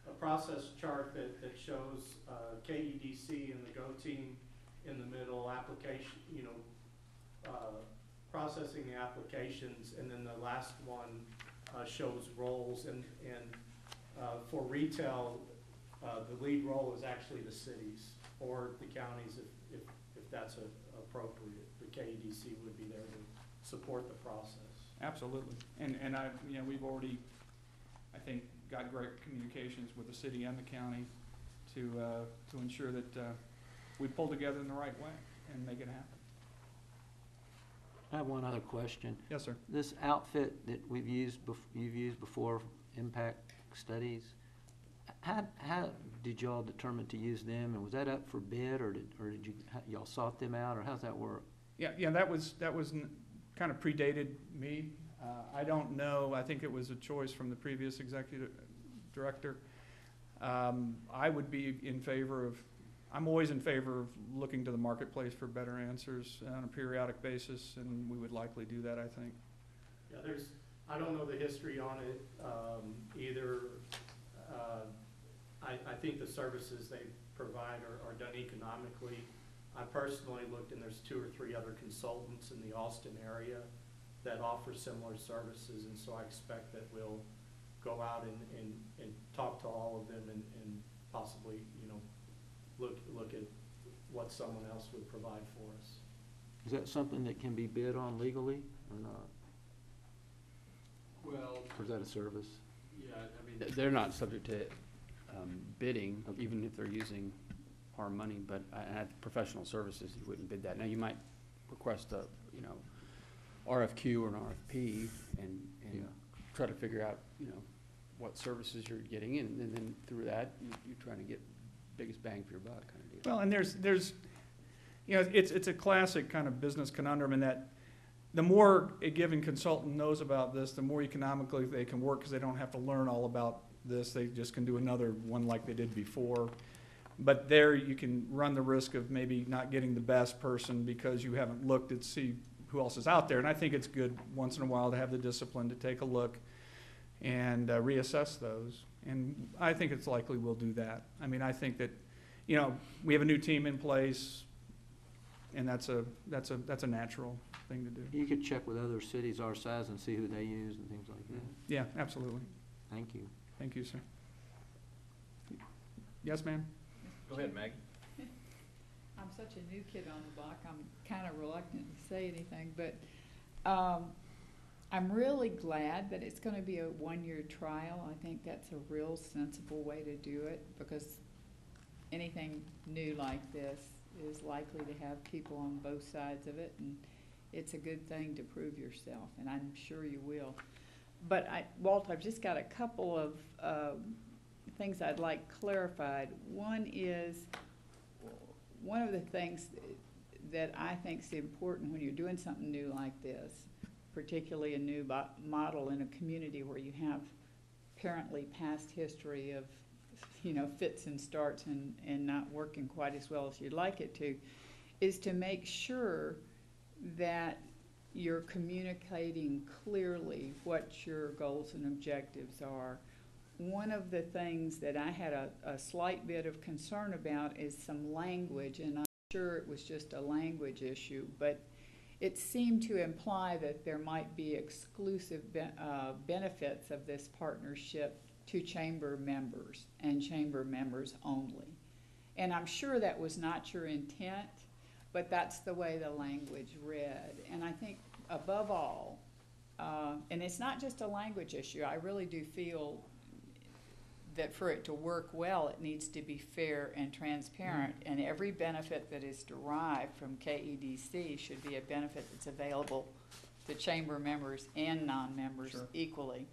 a process chart that shows KEDC and the GO team in the middle, application, you know, processing the applications, and then the last one shows roles, and for retail, the lead role is actually the cities or the counties if that's appropriate. The KEDC would be there to support the process. absolutely. And you know, we've already, I think, got great communications with the city and the county to ensure that we pull together in the right way and make it happen. I have one other question. Yes, sir. This outfit that you've used before, impact studies, how did y'all determine to use them, and was that up for bid, or did y'all sought them out, or how's that work? Yeah, that was kind of predated me. I don't know. I think it was a choice from the previous executive director. I would be in favor of. I'm always in favor of looking to the marketplace for better answers on a periodic basis, and we would likely do that, I think. Yeah, I don't know the history on it either. I think the services they provide are done economically. I personally looked, and there's 2 or 3 other consultants in the Austin area that offer similar services, and so I expect that we'll go out and talk to all of them and possibly, you know, look at what someone else would provide for us. Is that something that can be bid on legally or not? Well, Or is that a service? yeah, I mean, they're not subject to bidding, even if they're using our money, but at professional services, you wouldn't bid that. Now, you might request a, you know, RFQ or an RFP and try to figure out, you know, what services you're getting in, and then through that, you're trying to get biggest bang for your buck kind of deal. Well, and there's, you know, it's a classic kind of business conundrum in that the more a given consultant knows about this, the more economically they can work, because they don't have to learn all about this. They just can do another one like they did before. But there you can run the risk of maybe not getting the best person because you haven't looked to see who else is out there. And I think it's good once in a while to have the discipline to take a look and reassess those. And I think it's likely we'll do that. I mean, I think that, you know, we have a new team in place, and that's a natural thing to do. You could check with other cities our size and see who they use and things like that. Yeah, absolutely. Thank you. Thank you, sir. Yes, ma'am? Go ahead, Maggie. I'm such a new kid on the block, I'm kind of reluctant to say anything, but I'm really glad that it's going to be a one-year trial. I think that's a real sensible way to do it, because anything new like this is likely to have people on both sides of it, and it's a good thing to prove yourself, and I'm sure you will. But Walt, I've just got a couple of things I'd like clarified. One is, one of the things that I think is important when you're doing something new like this, particularly a new model in a community where you have apparently past history of, fits and starts and not working quite as well as you'd like it to, is to make sure that you're communicating clearly what your goals and objectives are. One of the things that I had a slight bit of concern about is some language, and I'm sure it was just a language issue, but it seemed to imply that there might be exclusive benefits of this partnership to chamber members and chamber members only. And I'm sure that was not your intent, but that's the way the language read. And I think above all, and it's not just a language issue, I really do feel that for it to work well, it needs to be fair and transparent, and every benefit that is derived from KEDC should be a benefit that's available to chamber members and non-members equally.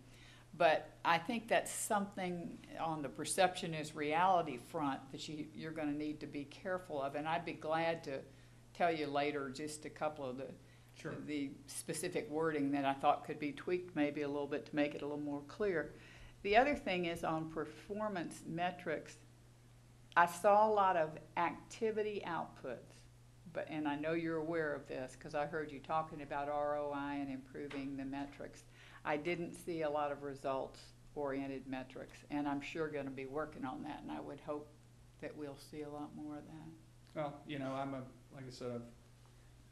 But I think that's something on the perception is reality front that you're going to need to be careful of, and I'd be glad to tell you later just a couple of the specific wording that I thought could be tweaked maybe a little bit to make it a little more clear. The other thing is on performance metrics, I saw a lot of activity outputs, and I know you're aware of this because I heard you talking about ROI and improving the metrics. I didn't see a lot of results-oriented metrics, and I'm sure going to be working on that, and I would hope that we'll see a lot more of that. Well, like I said,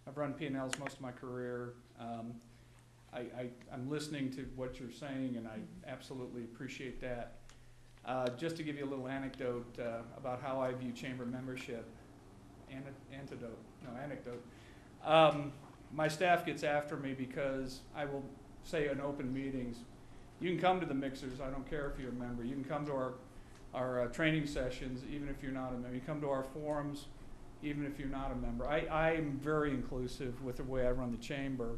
I've run P&Ls most of my career. I'm listening to what you're saying, and I absolutely appreciate that. Just to give you a little anecdote about how I view chamber membership, anecdote. My staff gets after me because I will say in open meetings, you can come to the mixers, I don't care if you're a member. You can come to our training sessions, even if you're not a member. You come to our forums, even if you're not a member. I am very inclusive with the way I run the chamber.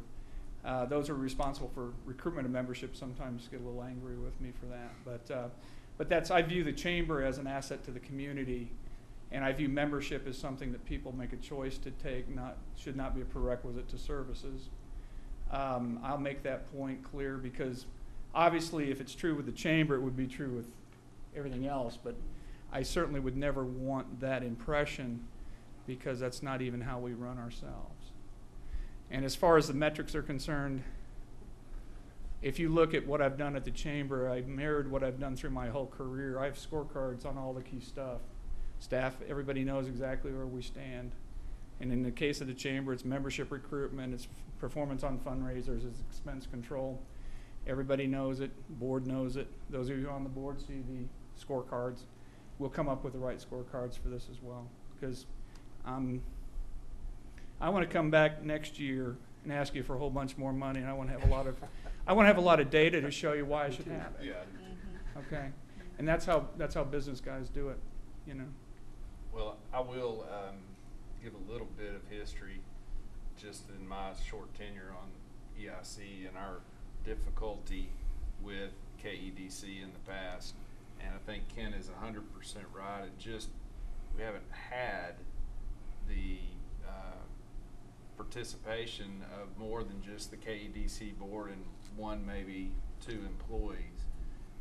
Those who are responsible for recruitment of membership sometimes get a little angry with me for that. But I view the chamber as an asset to the community, and I view membership as something that people make a choice to take, should not be a prerequisite to services. I'll make that point clear because obviously if it's true with the chamber, it would be true with everything else, but I certainly would never want that impression because that's not even how we run ourselves. And as far as the metrics are concerned, if you look at what I've done at the chamber, I've mirrored what I've done through my whole career. I have scorecards on all the key stuff. Staff, everybody knows exactly where we stand. And in the case of the chamber, it's membership recruitment, it's performance on fundraisers, it's expense control. Everybody knows it, board knows it. Those of you on the board see the scorecards. We'll come up with the right scorecards for this as well. Because I want to come back next year and ask you for a whole bunch more money, and I want to have a lot of data to show you why I should have it. Yeah. Okay, and that's how business guys do it, Well, I will give a little bit of history just in my short tenure on EIC and our difficulty with KEDC in the past. And I think Ken is 100% right. We haven't had the participation of more than just the KEDC board and one, maybe two employees.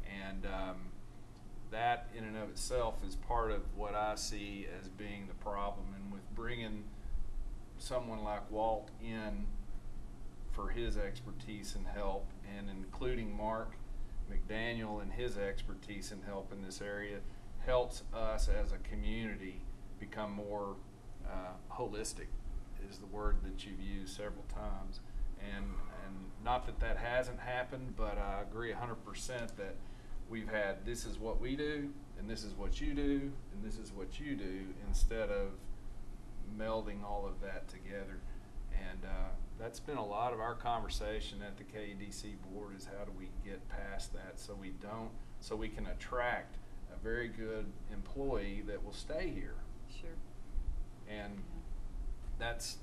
And that in and of itself is part of what I see as being the problem. And with bringing someone like Walt in for his expertise and help, and including Mark McDaniel and his expertise and help in this area, helps us as a community become more holistic, is the word that you've used several times. And not that hasn't happened, but I agree 100% that we've had, this is what we do, and this is what you do, and this is what you do, instead of melding all of that together. And that's been a lot of our conversation at the KEDC board, is how do we get past that so we can attract a very good employee that will stay here. Sure. And that's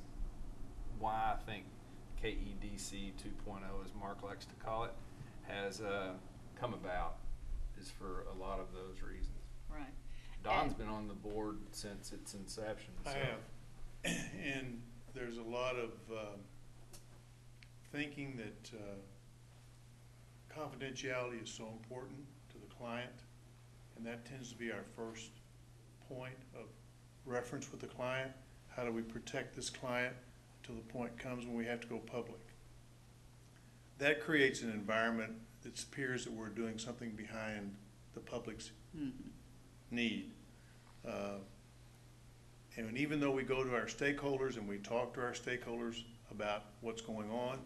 why I think KEDC 2.0, as Mark likes to call it, has come about is for a lot of those reasons. Right. Don's been on the board since its inception. I so- have, and there's a lot of thinking that confidentiality is so important to the client, and that tends to be our first point of reference with the client. How do we protect this client till the point comes when we have to go public? That creates an environment that appears that we're doing something behind the public's need. And even though we go to our stakeholders and we talk to our stakeholders about what's going on,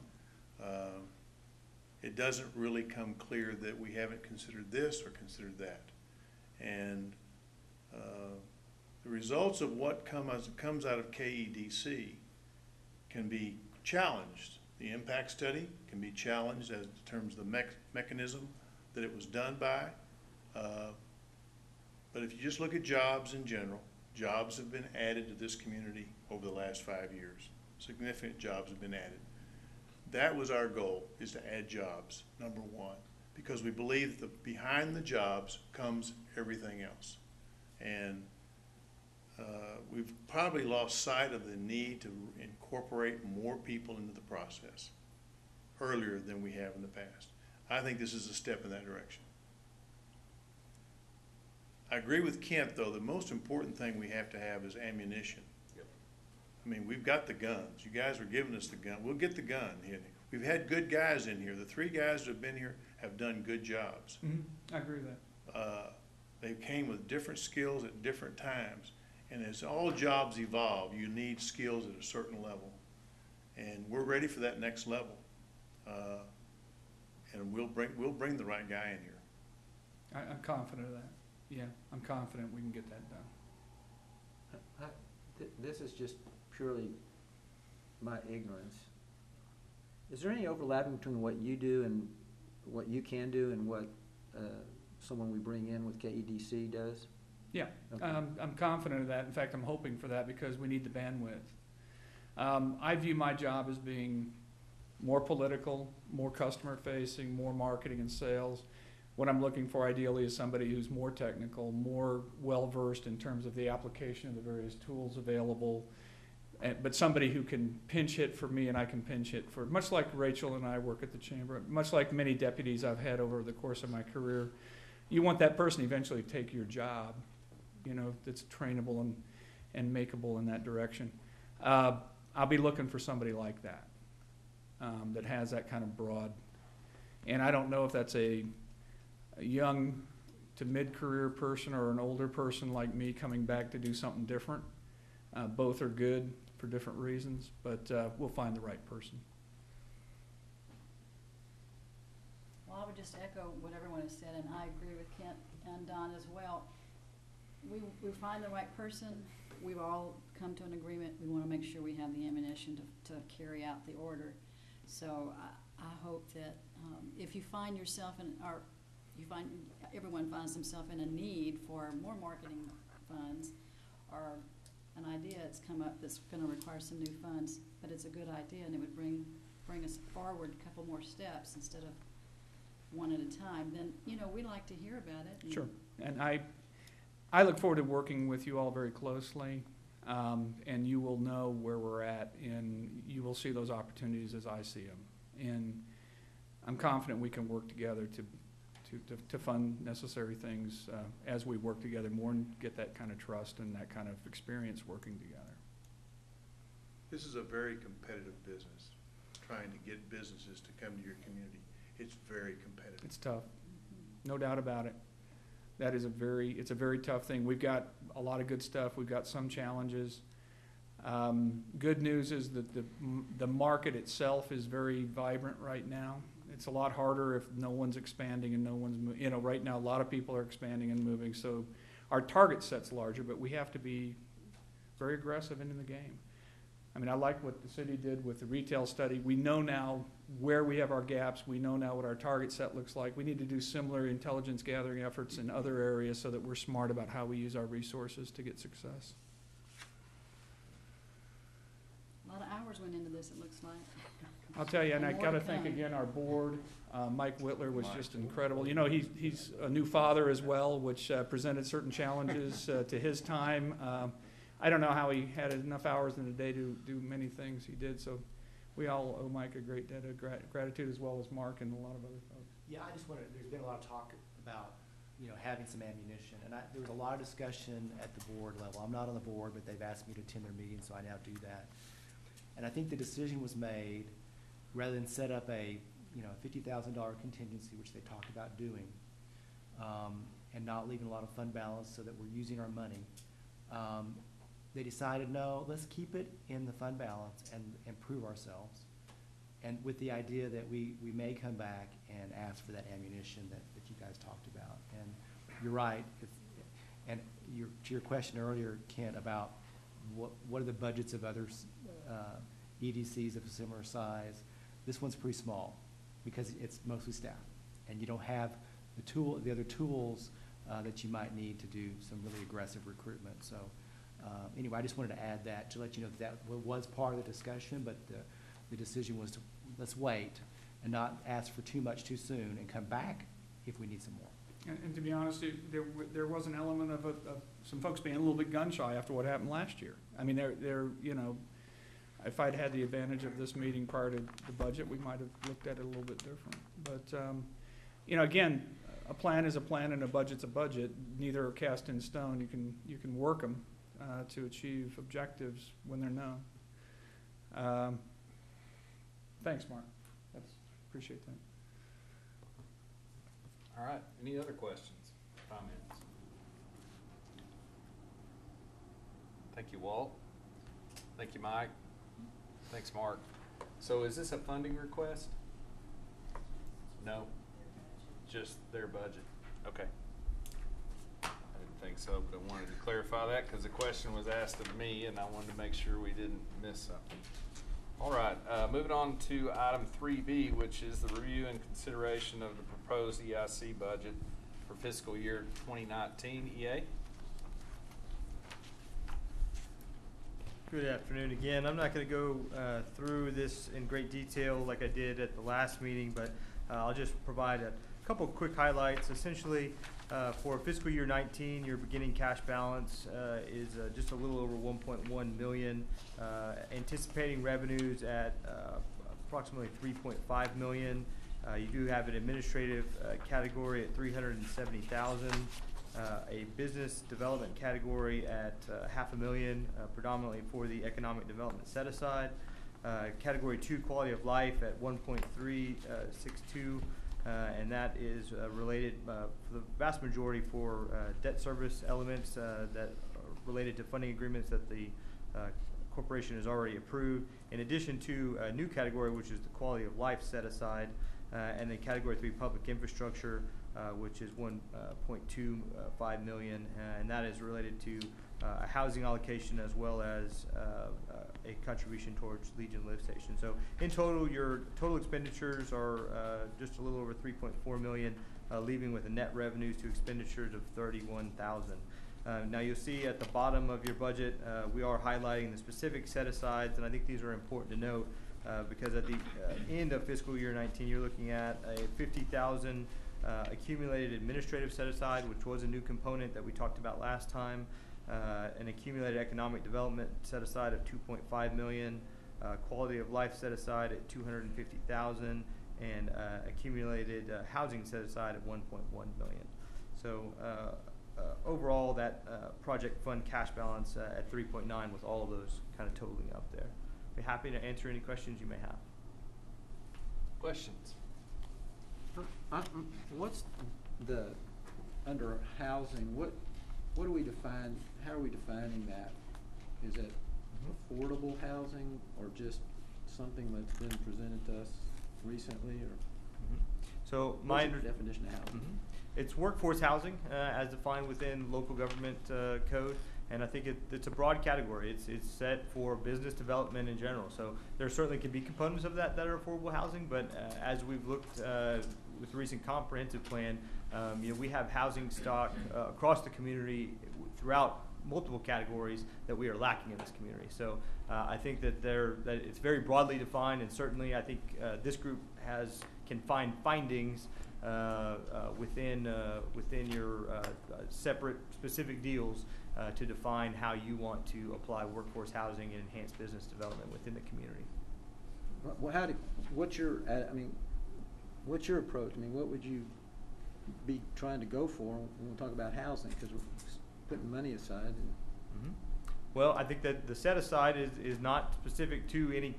it doesn't really come clear that we haven't considered this or considered that. And the results of what comes out of KEDC can be challenged. The impact study can be challenged as in terms of the mechanism that it was done by. But if you just look at jobs in general, jobs have been added to this community over the last 5 years. Significant jobs have been added. That was our goal, is to add jobs, number one, because we believe that behind the jobs comes everything else. And we've probably lost sight of the need to incorporate more people into the process earlier than we have in the past. I think this is a step in that direction. I agree with Kent, though, the most important thing we have to have is ammunition. Yep. I mean, we've got the guns. You guys are giving us the gun. We'll get the gun. We've had good guys in here. The 3 guys that have been here have done good jobs. I agree with that. They came with different skills at different times. And as all jobs evolve, you need skills at a certain level. And we're ready for that next level. And we'll bring the right guy in here. I'm confident of that. Yeah, I'm confident we can get that done. This is just purely my ignorance. Is there any overlapping between what you do and what you can do and what someone we bring in with KEDC does? Yeah, Okay. I'm confident of that. In fact, I'm hoping for that because we need the bandwidth. I view my job as being more political, more customer-facing, more marketing and sales. What I'm looking for ideally is somebody who's more technical, more well-versed in terms of the application of the various tools available, but somebody who can pinch hit for me and I can pinch hit for, much like Rachel and I work at the chamber, much like many deputies I've had over the course of my career. You want that person eventually to take your job, you know, that's trainable and makeable in that direction. I'll be looking for somebody like that, that has that kind of broad. And I don't know if that's a young to mid-career person or an older person like me coming back to do something different. Both are good for different reasons, but we'll find the right person. Well, I would just echo what everyone has said, and I agree with Kent and Don as well. We find the right person. We've all come to an agreement. We want to make sure we have the ammunition to carry out the order. So I hope that if you find yourself everyone finds themselves in a need for more marketing funds or an idea that's come up that's going to require some new funds, but it's a good idea and it would bring us forward a couple more steps instead of one at a time, then, you know, we'd like to hear about it. Sure. And I look forward to working with you all very closely, and you will know where we're at, and you will see those opportunities as I see them. And I'm confident we can work together to fund necessary things as we work together more and get that kind of trust and that kind of experience working together. This is a very competitive business, trying to get businesses to come to your community. It's very competitive. It's tough, no doubt about it. That is it's a very tough thing. We've got a lot of good stuff. We've got some challenges. Good news is that the market itself is very vibrant right now. It's a lot harder if no one's expanding and no one's moving. You know, right now a lot of people are expanding and moving, so our target set's larger, but we have to be very aggressive into the game. I mean, I like what the city did with the retail study. We know now where we have our gaps. We know now what our target set looks like. We need to do similar intelligence gathering efforts in other areas so that we're smart about how we use our resources to get success. A lot of hours went into this, it looks like. I'll tell you, and I More gotta to thank come. again our board. Mike Whitler was just incredible. You know, he's a new father as well, which presented certain challenges to his time. I don't know how he had enough hours in the day to do many things he did, so we all owe Mike a great debt of gratitude, as well as Mark and a lot of other folks. Yeah, I just wanted, there's been a lot of talk about, you know, having some ammunition, and there was a lot of discussion at the board level. I'm not on the board, but they've asked me to attend their meetings, so I now do that. And I think the decision was made, rather than set up a, you know, $50,000 contingency, which they talked about doing, and not leaving a lot of fund balance so that we're using our money, they decided, no, let's keep it in the fund balance and improve ourselves. And with the idea that we may come back and ask for that ammunition that you guys talked about. And you're right, and to your question earlier, Kent, about what are the budgets of others, EDCs of a similar size. This one's pretty small because it's mostly staff, and you don't have the other tools that you might need to do some really aggressive recruitment. So anyway, I just wanted to add that to let you know that was part of the discussion, but the decision was to let's wait and not ask for too much too soon and come back if we need some more. And to be honest, there was an element of some folks being a little bit gun shy after what happened last year. I mean, they're you know, if I'd had the advantage of this meeting prior to the budget, we might have looked at it a little bit different. But you know, again, a plan is a plan and a budget's a budget. Neither are cast in stone. You can work them to achieve objectives when they're known. Thanks, Mark. Appreciate that. All right, any other questions, comments? Thank you, Walt. Thank you, Mike. Thanks, Mark. So is this a funding request? No? Just their budget? Okay. I didn't think so, but I wanted to clarify that because the question was asked of me and I wanted to make sure we didn't miss something. All right, moving on to item 3B, which is the review and consideration of the proposed EIC budget for fiscal year 2019. EA? Good afternoon again. I'm not going to go through this in great detail like I did at the last meeting, but I'll just provide a couple quick highlights. Essentially, for fiscal year 19, your beginning cash balance is just a little over 1.1 million, anticipating revenues at approximately 3.5 million. You do have an administrative category at 370,000, a business development category at $500,000, predominantly for the economic development set aside. Category 2, quality of life at 1.362. And that is related for the vast majority for debt service elements that are related to funding agreements that the corporation has already approved, in addition to a new category, which is the quality of life set aside, and then category 3, public infrastructure, which is 1.25 million, and that is related to a housing allocation as well as a contribution towards Legion Live Station. So in total, your total expenditures are just a little over 3.4 million, leaving with a net revenues to expenditures of 31,000. Now you'll see at the bottom of your budget, we are highlighting the specific set-asides, and I think these are important to note because at the end of fiscal year 19, you're looking at a 50,000 accumulated administrative set-aside, which was a new component that we talked about last time. An accumulated economic development set aside of 2.5 million, quality of life set aside at 250,000, and accumulated housing set aside at 1.1 million. So overall, that project fund cash balance at 3.9 with all of those kind of totaling up there. Be happy to answer any questions you may have. Questions? What's the, under housing, what do we define, how are we defining that? Is it affordable housing or just something that's been presented to us recently, or? So What's the definition of housing? It's workforce housing as defined within local government code, and I think it's a broad category. It's set for business development in general. So there certainly can be components of that are affordable housing, but as we've looked with the recent comprehensive plan, you know, we have housing stock across the community throughout multiple categories that we are lacking in this community. So I think that it's very broadly defined, and certainly I think this group can find findings within your separate specific deals to define how you want to apply workforce housing and enhance business development within the community. Well, what's your approach? I mean, what would you be trying to go for when we talk about housing? Because we're putting money aside. And Well, I think that the set aside is not specific to any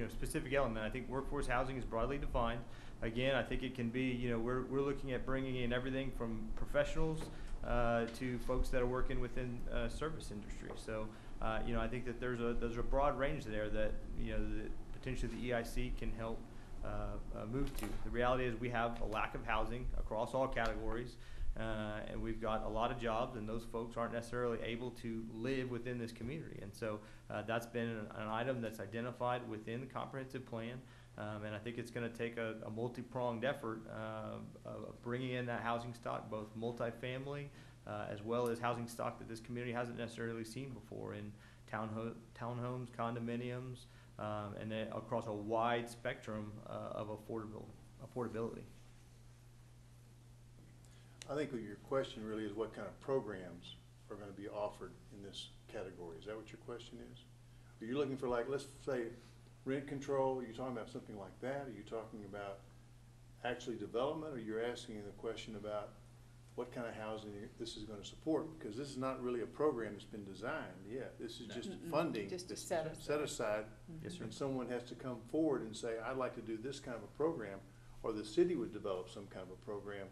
specific element. I think workforce housing is broadly defined. Again, I think it can be, we're looking at bringing in everything from professionals to folks that are working within service industry. So, I think that there's a broad range there that potentially the EIC can help move to. The reality is we have a lack of housing across all categories, and we've got a lot of jobs, and those folks aren't necessarily able to live within this community. And so that's been an item that's identified within the comprehensive plan. And I think it's going to take a multi-pronged effort of bringing in that housing stock, both multifamily as well as housing stock that this community hasn't necessarily seen before in townhomes, condominiums, and then across a wide spectrum of affordability. I think your question really is what kind of programs are going to be offered in this category. Is that what your question is? Are you looking for, like, let's say, rent control? Are you talking about something like that? Are you talking about actually development? Or you're asking the question about what kind of housing this is going to support? Because this is not really a program that's been designed yet. This is just funding. Just that's set aside. Yes, sir. And someone has to come forward and say, I'd like to do this kind of a program, or the city would develop some kind of a program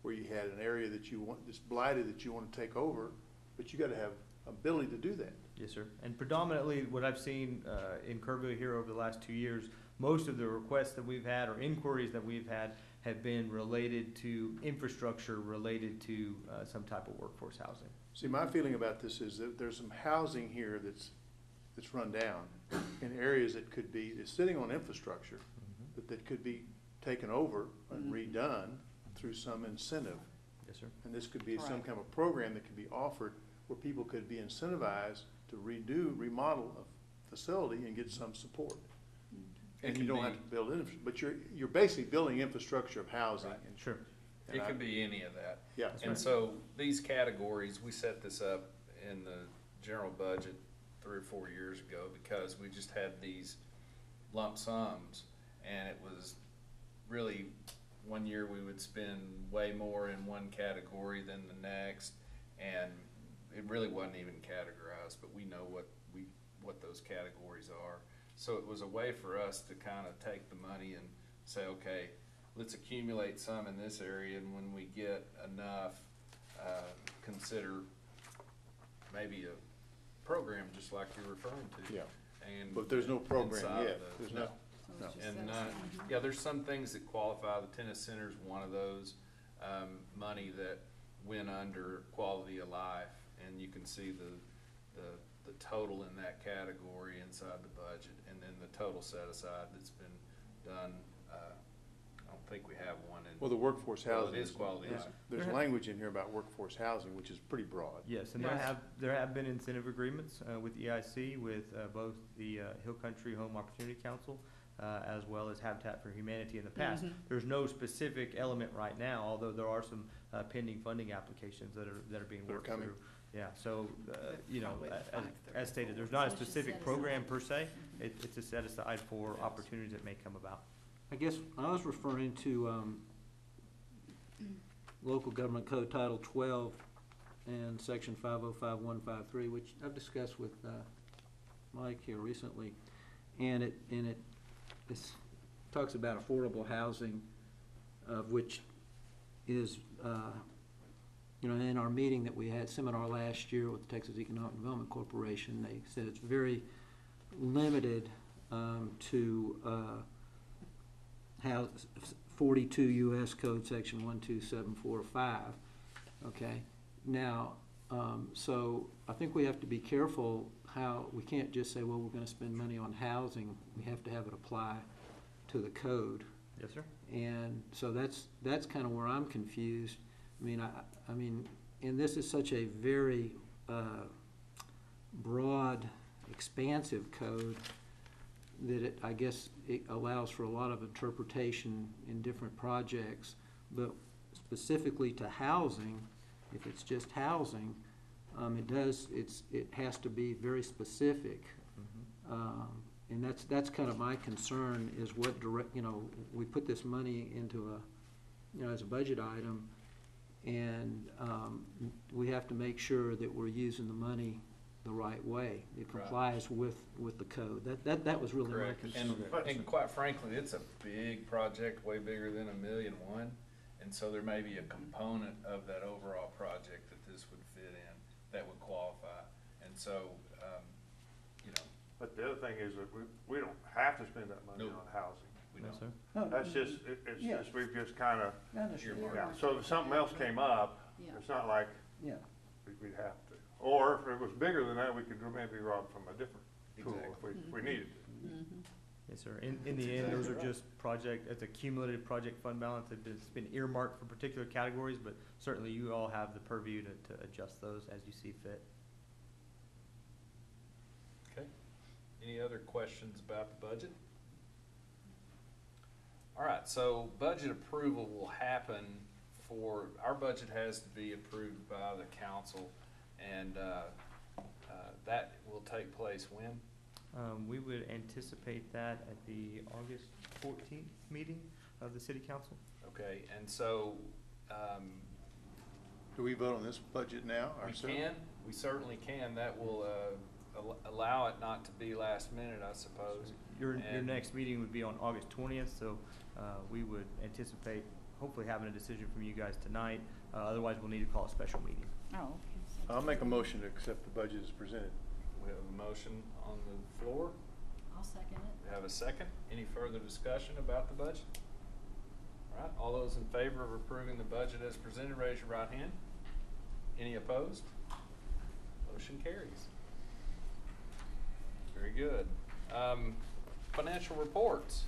where you had an area that you want, that's blighted, that you want to take over, but you got to have ability to do that. Yes, sir. And predominantly what I've seen in Kerrville here over the last 2 years, most of the requests that we've had or inquiries that we've had have been related to infrastructure, related to some type of workforce housing. See, my feeling about this is that there's some housing here that's run down in areas that could be, it's sitting on infrastructure, but that could be taken over and redone through some incentive. Yes, sir. And this could be some Right. kind of program that could be offered where people could be incentivized to remodel a facility and get some support. And you don't have to build infrastructure, but you're basically building infrastructure of housing. Right. And Sure. It could be any of that. Yeah. And so these categories, we set this up in the general budget 3 or 4 years ago because we just had these lump sums, and it was really one year we would spend way more in one category than the next, and it really wasn't even categorized, but we know what those categories are. So it was a way for us to kind of take the money and say, okay, let's accumulate some in this area, and when we get enough, consider maybe a program just like you're referring to. Yeah. And But there's no program inside yet. of those, There's no. not. So it's just And set aside. yeah, there's some things that qualify. The tennis center's one of those. Money that went under quality of life, and you can see the total in that category inside the budget, and then the total set aside that's been done. I don't think we have one in. Well, the workforce Well, housing. it is quality of life. There's language in here about workforce housing, which is pretty broad. Yes, and Yes. there have been incentive agreements with EIC, with both the Hill Country Home Opportunity Council, as well as Habitat for Humanity in the past. There's no specific element right now, although there are some pending funding applications that are being That are worked coming. through. Yeah, so, Probably the 5:30. as stated, there's not a So it's just specific set program aside. per se. It's a set aside for opportunities that may come about. I guess I was referring to Local Government Code Title 12 and Section 505153, which I've discussed with Mike here recently, and it talks about affordable housing, which is in our meeting that we had, seminar last year with the Texas Economic Development Corporation, they said it's very limited to 42 U.S. Code Section 12745. Okay, now, so I think we have to be careful how we can't just say, well, we're going to spend money on housing. We have to have it apply to the code. Yes, sir. And so that's kind of where I'm confused. I mean, and this is such a very broad, expansive code that I guess it allows for a lot of interpretation in different projects, but specifically to housing, if it's just housing, it has to be very specific. And that's kind of my concern, is what we put this money into as a budget item, and we have to make sure that we're using the money the right way. It complies with the code. That was really my concern. And quite frankly, it's a big project, way bigger than $1.1 million. And so there may be a component of that overall project that this would fit in that would qualify. And so, But the other thing is that we don't have to spend that money on housing. we don't. Oh, That's just, it's yeah. just, we've just kind of, I understand. yeah. So if something else came up, Yeah. it's not like Yeah. we'd have to. Or if it was bigger than that, we could maybe rob from a different pool if we needed to. Yes, sir. In the end, those are just it's a cumulative project fund balance. It's been earmarked for particular categories, but certainly you all have the purview to adjust those as you see fit. Okay. Any other questions about the budget? All right, so budget approval will happen our budget has to be approved by the council, and that will take place when? We would anticipate that at the August 14th meeting of the city council. Okay, and so Do we vote on this budget now ourselves? we certainly can. That will allow it not to be last minute, I suppose. Your next meeting would be on August 20th, so we would anticipate hopefully having a decision from you guys tonight. Otherwise, we'll need to call a special meeting. Oh, okay. I'll make a motion to accept the budget as presented. We have a motion on the floor. I'll second it. We have a second. Any further discussion about the budget? All right, all those in favor of approving the budget as presented, raise your right hand. Any opposed? Motion carries. Very good. Financial reports.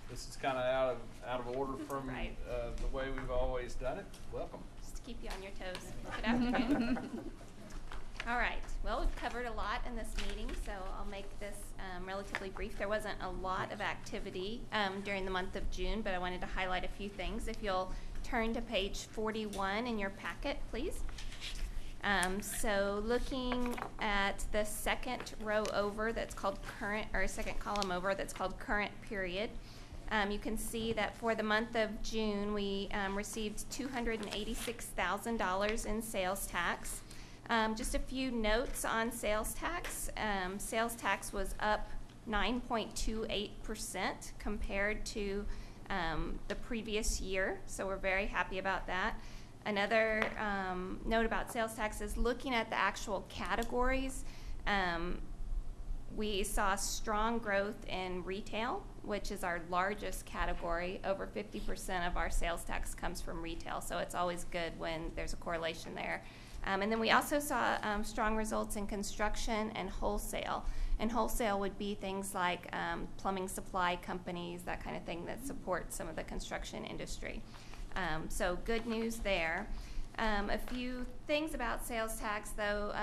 This is kind of out of order from Right. The way we've always done it. Welcome. Just to keep you on your toes. Good afternoon. All right. Well, we've covered a lot in this meeting, so I'll make this relatively brief. There wasn't a lot of activity during the month of June, but I wanted to highlight a few things. If you'll turn to page 41 in your packet, please. So looking at the second row over that's called current, or second column over that's called current period, you can see that for the month of June, we received $286,000 in sales tax. Just a few notes on sales tax. Sales tax was up 9.28% compared to the previous year, so we're very happy about that. Another note about sales tax is looking at the actual categories. We saw strong growth in retail, which is our largest category. Over 50% of our sales tax comes from retail, so it's always good when there's a correlation there. And then we also saw strong results in construction and wholesale. And wholesale would be things like plumbing supply companies, that kind of thing that support some of the construction industry. So good news there. A few things about sales tax, though.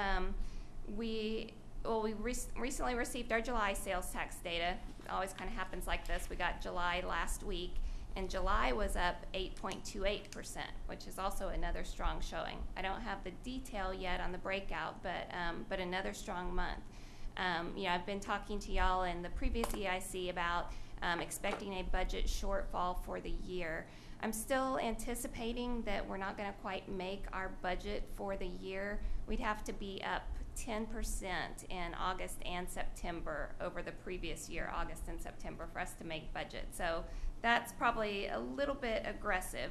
We recently received our July sales tax data. It always kind of happens like this. We got July last week, and July was up 8.28%, which is also another strong showing. I don't have the detail yet on the breakout, but another strong month. I've been talking to y'all in the previous EIC about expecting a budget shortfall for the year. I'm still anticipating that we're not going to quite make our budget for the year. We'd have to be up 10% in August and September over the previous year, August and September, for us to make budget. So that's probably a little bit aggressive.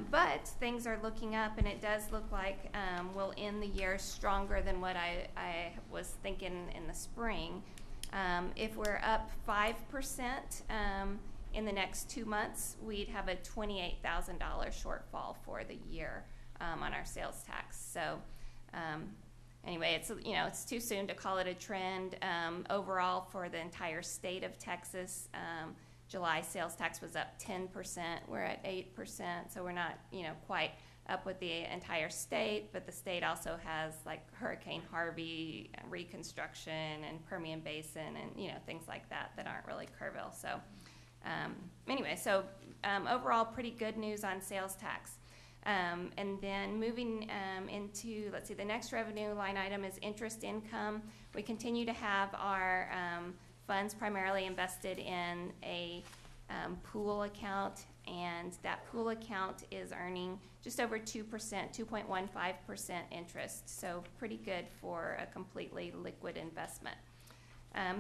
But things are looking up, and it does look like we'll end the year stronger than what I was thinking in the spring. If we're up 5% in the next 2 months, we'd have a $28,000 shortfall for the year on our sales tax. So anyway, it's too soon to call it a trend. Overall, for the entire state of Texas, July sales tax was up 10%. We're at 8%, so we're not quite up with the entire state, but the state also has like Hurricane Harvey reconstruction and Permian Basin and, you know, things like that that aren't really Kerrville. So anyway, so overall pretty good news on sales tax. And then moving into, let's see, the next revenue line item is interest income. We continue to have our funds primarily invested in a pool account, and that pool account is earning just over 2%, 2.15% interest, so pretty good for a completely liquid investment.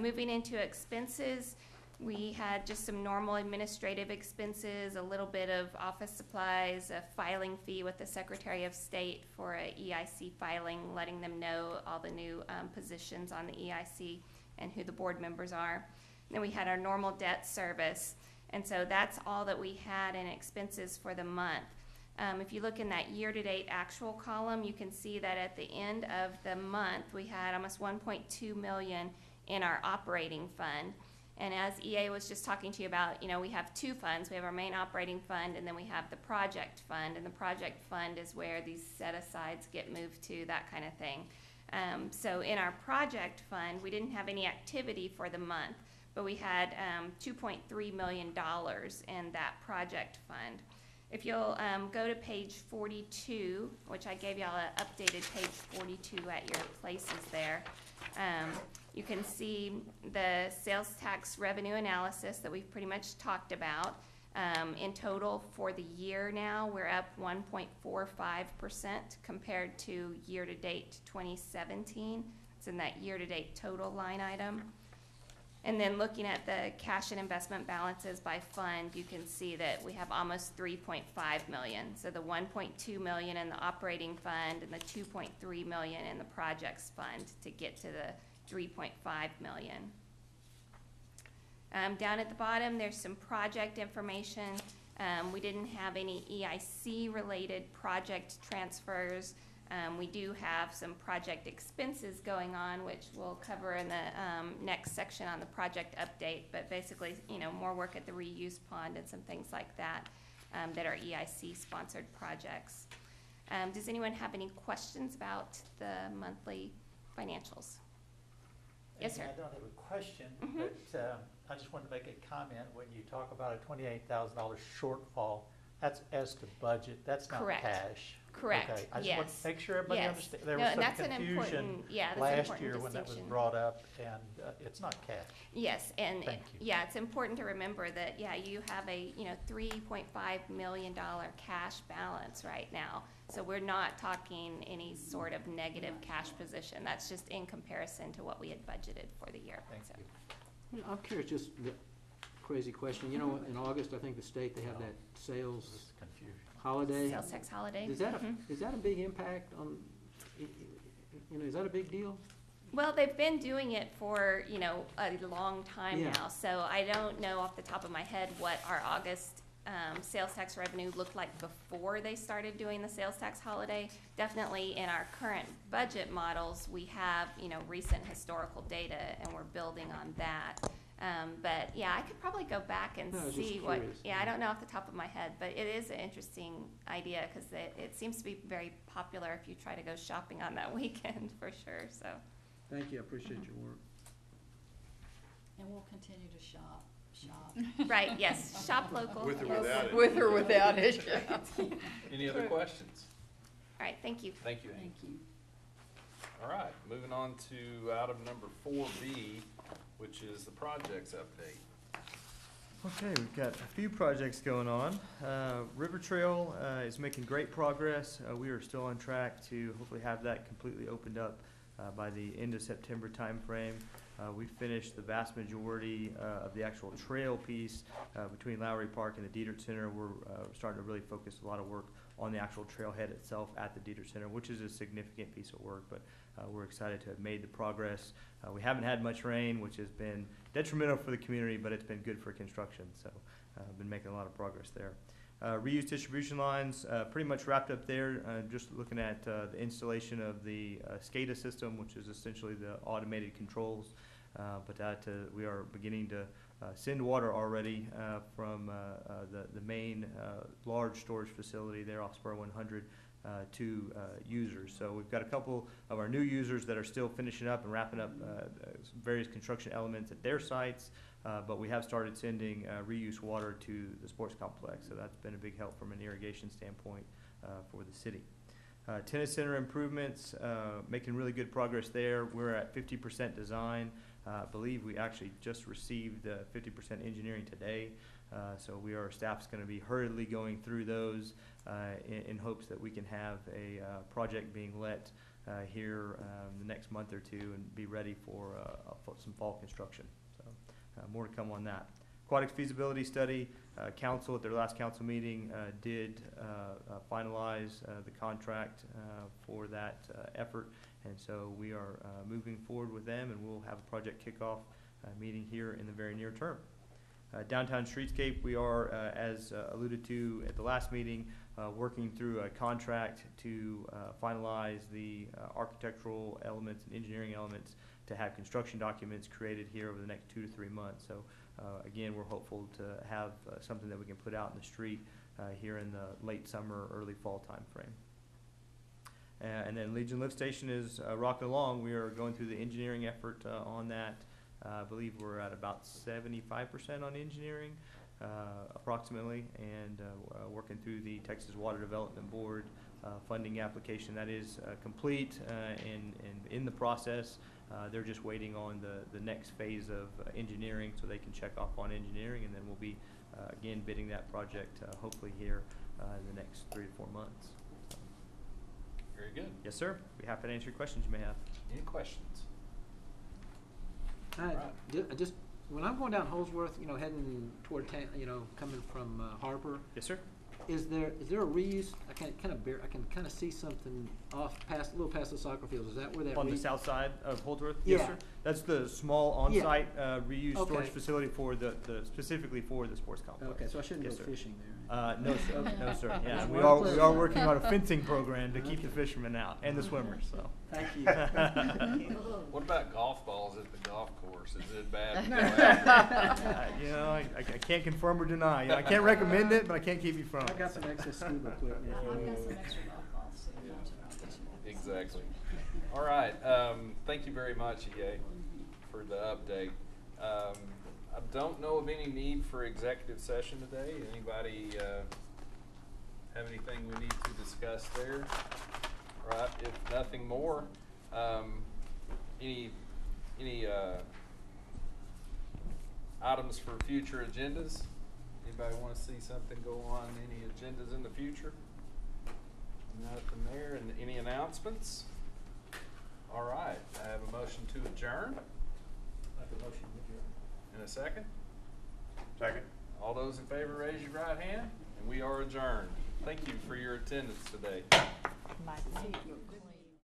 Moving into expenses, we had just some normal administrative expenses, a little bit of office supplies, a filing fee with the Secretary of State for a EIC filing, letting them know all the new positions on the EIC and who the board members are. And then we had our normal debt service, and so that's all that we had in expenses for the month. If you look in that year-to-date actual column, you can see that at the end of the month, we had almost $1.2 million in our operating fund. And as EA was just talking to you about, you know, we have two funds. We have our main operating fund, and then we have the project fund. And the project fund is where these set-asides get moved to, that kind of thing. So in our project fund, we didn't have any activity for the month, but we had $2.3 million in that project fund. If you'll go to page 42, which I gave y'all an updated page 42 at your places there, you can see the sales tax revenue analysis that we've pretty much talked about. In total for the year now, we're up 1.45% compared to year-to-date 2017. It's in that year-to-date total line item. And then looking at the cash and investment balances by fund, you can see that we have almost $3.5 million. So the $1.2 million in the operating fund and the $2.3 million in the projects fund to get to the $3.5 million. Down at the bottom, there's some project information. We didn't have any EIC-related project transfers. We do have some project expenses going on, which we'll cover in the next section on the project update, but basically, you know, more work at the reuse pond and some things like that that are EIC-sponsored projects. Does anyone have any questions about the monthly financials? Yes, sir. I don't have a question, but I just wanted to make a comment. When you talk about a $28,000 shortfall, that's as to budget, that's not Correct. cash. Correct, Okay, I just yes. want to make sure everybody Yes. understands. There No, was and some that's an confusion important- yeah, that's an last important year when that was distinction. brought up, and it's not cash. Yes, and Thank you. yeah, it's important to remember that, yeah, you have a, you know, $3.5 million cash balance right now. So we're not talking any sort of negative cash position. That's just in comparison to what we had budgeted for the year. Thank So. you. You know, I'm curious, just the crazy question. You know, in August, I think the state, they have that sales This confusion. holiday. Sales tax holiday. Is that Mhm. is that a big impact on, you know, is that a big deal? Well, they've been doing it for, you know, a long time Yeah. now, so I don't know off the top of my head what our August sales tax revenue looked like before they started doing the sales tax holiday. Definitely in our current budget models, we have, you know, recent historical data, and we're building on that. But yeah, I could probably go back and No, I was see just what, curious. yeah, I don't know off the top of my head, but it is an interesting idea because it seems to be very popular if you try to go shopping on that weekend for sure, so. Thank you, I appreciate your work. And we'll continue to shop. Right, yes, shop local. With or yes. without it. With or without it. Any other questions? All right, thank you. Thank you, Amy. Thank you. All right, moving on to item number 4B, which is the projects update. Okay, we've got a few projects going on. River Trail is making great progress. We are still on track to hopefully have that completely opened up by the end of September timeframe. We finished the vast majority of the actual trail piece between Lowry Park and the Diedert Center. We're starting to really focus a lot of work on the actual trailhead itself at the Diedert Center, which is a significant piece of work, but we're excited to have made the progress. We haven't had much rain, which has been detrimental for the community, but it's been good for construction, so I've been making a lot of progress there. Reuse distribution lines, pretty much wrapped up there, just looking at the installation of the SCADA system, which is essentially the automated controls, but that we are beginning to send water already from the main large storage facility there off Spur 100 to users. So we've got a couple of our new users that are still finishing up and wrapping up various construction elements at their sites, but we have started sending reuse water to the sports complex. So that's been a big help from an irrigation standpoint for the city. Tennis center improvements, making really good progress there. We're at 50% design. I believe we actually just received 50% engineering today. So staff's going to be hurriedly going through those in hopes that we can have a project being let here the next month or two and be ready for some fall construction. So more to come on that. Aquatics feasibility study, council at their last council meeting did finalize the contract for that effort, and so we are moving forward with them, and we'll have a project kickoff meeting here in the very near term. Downtown streetscape, we are, as alluded to at the last meeting, working through a contract to finalize the architectural elements and engineering elements to have construction documents created here over the next 2 to 3 months. So again, we're hopeful to have something that we can put out in the street here in the late summer, early fall time frame. And then Legion Lift Station is rocking along. We are going through the engineering effort on that. I believe we're at about 75% on engineering, approximately, and working through the Texas Water Development Board funding application. That is complete and in the process. They're just waiting on the next phase of engineering so they can check off on engineering, and then we'll be again bidding that project hopefully here in the next 3 to 4 months. So. Very good. Yes, sir. Be happy to answer your questions you may have. Any questions? Just when I'm going down Holsworth, heading toward town, coming from Harper. Yes, sir. Is there a reuse? I can kind of see something a little past the soccer field. Is that where that on the south side of Holdsworth? Yeah. Yes, sir. That's the small on-site reuse storage facility for specifically for the sports complex. Okay, so I shouldn't yes, go sir. fishing there. No, sir. No, sir. Yeah, Just we one are working on a fencing program to keep the fishermen out and the swimmers. So. Thank you. What about golf balls at the golf course? Is it bad? I can't confirm or deny. I can't recommend it, but I can't keep you from it. I got some excess scuba equipment. I've got some extra golf balls too. Exactly. All right. Thank you very much, EA, for the update. I don't know of any need for executive session today. Anybody have anything we need to discuss there? All right. If nothing more, any items for future agendas? Anybody want to see something go on any agendas in the future? Nothing there. And any announcements? All right. I have a motion to adjourn. Make a motion to adjourn. In a second. Second. All those in favor, raise your right hand, and we are adjourned. Thank you for your attendance today. Good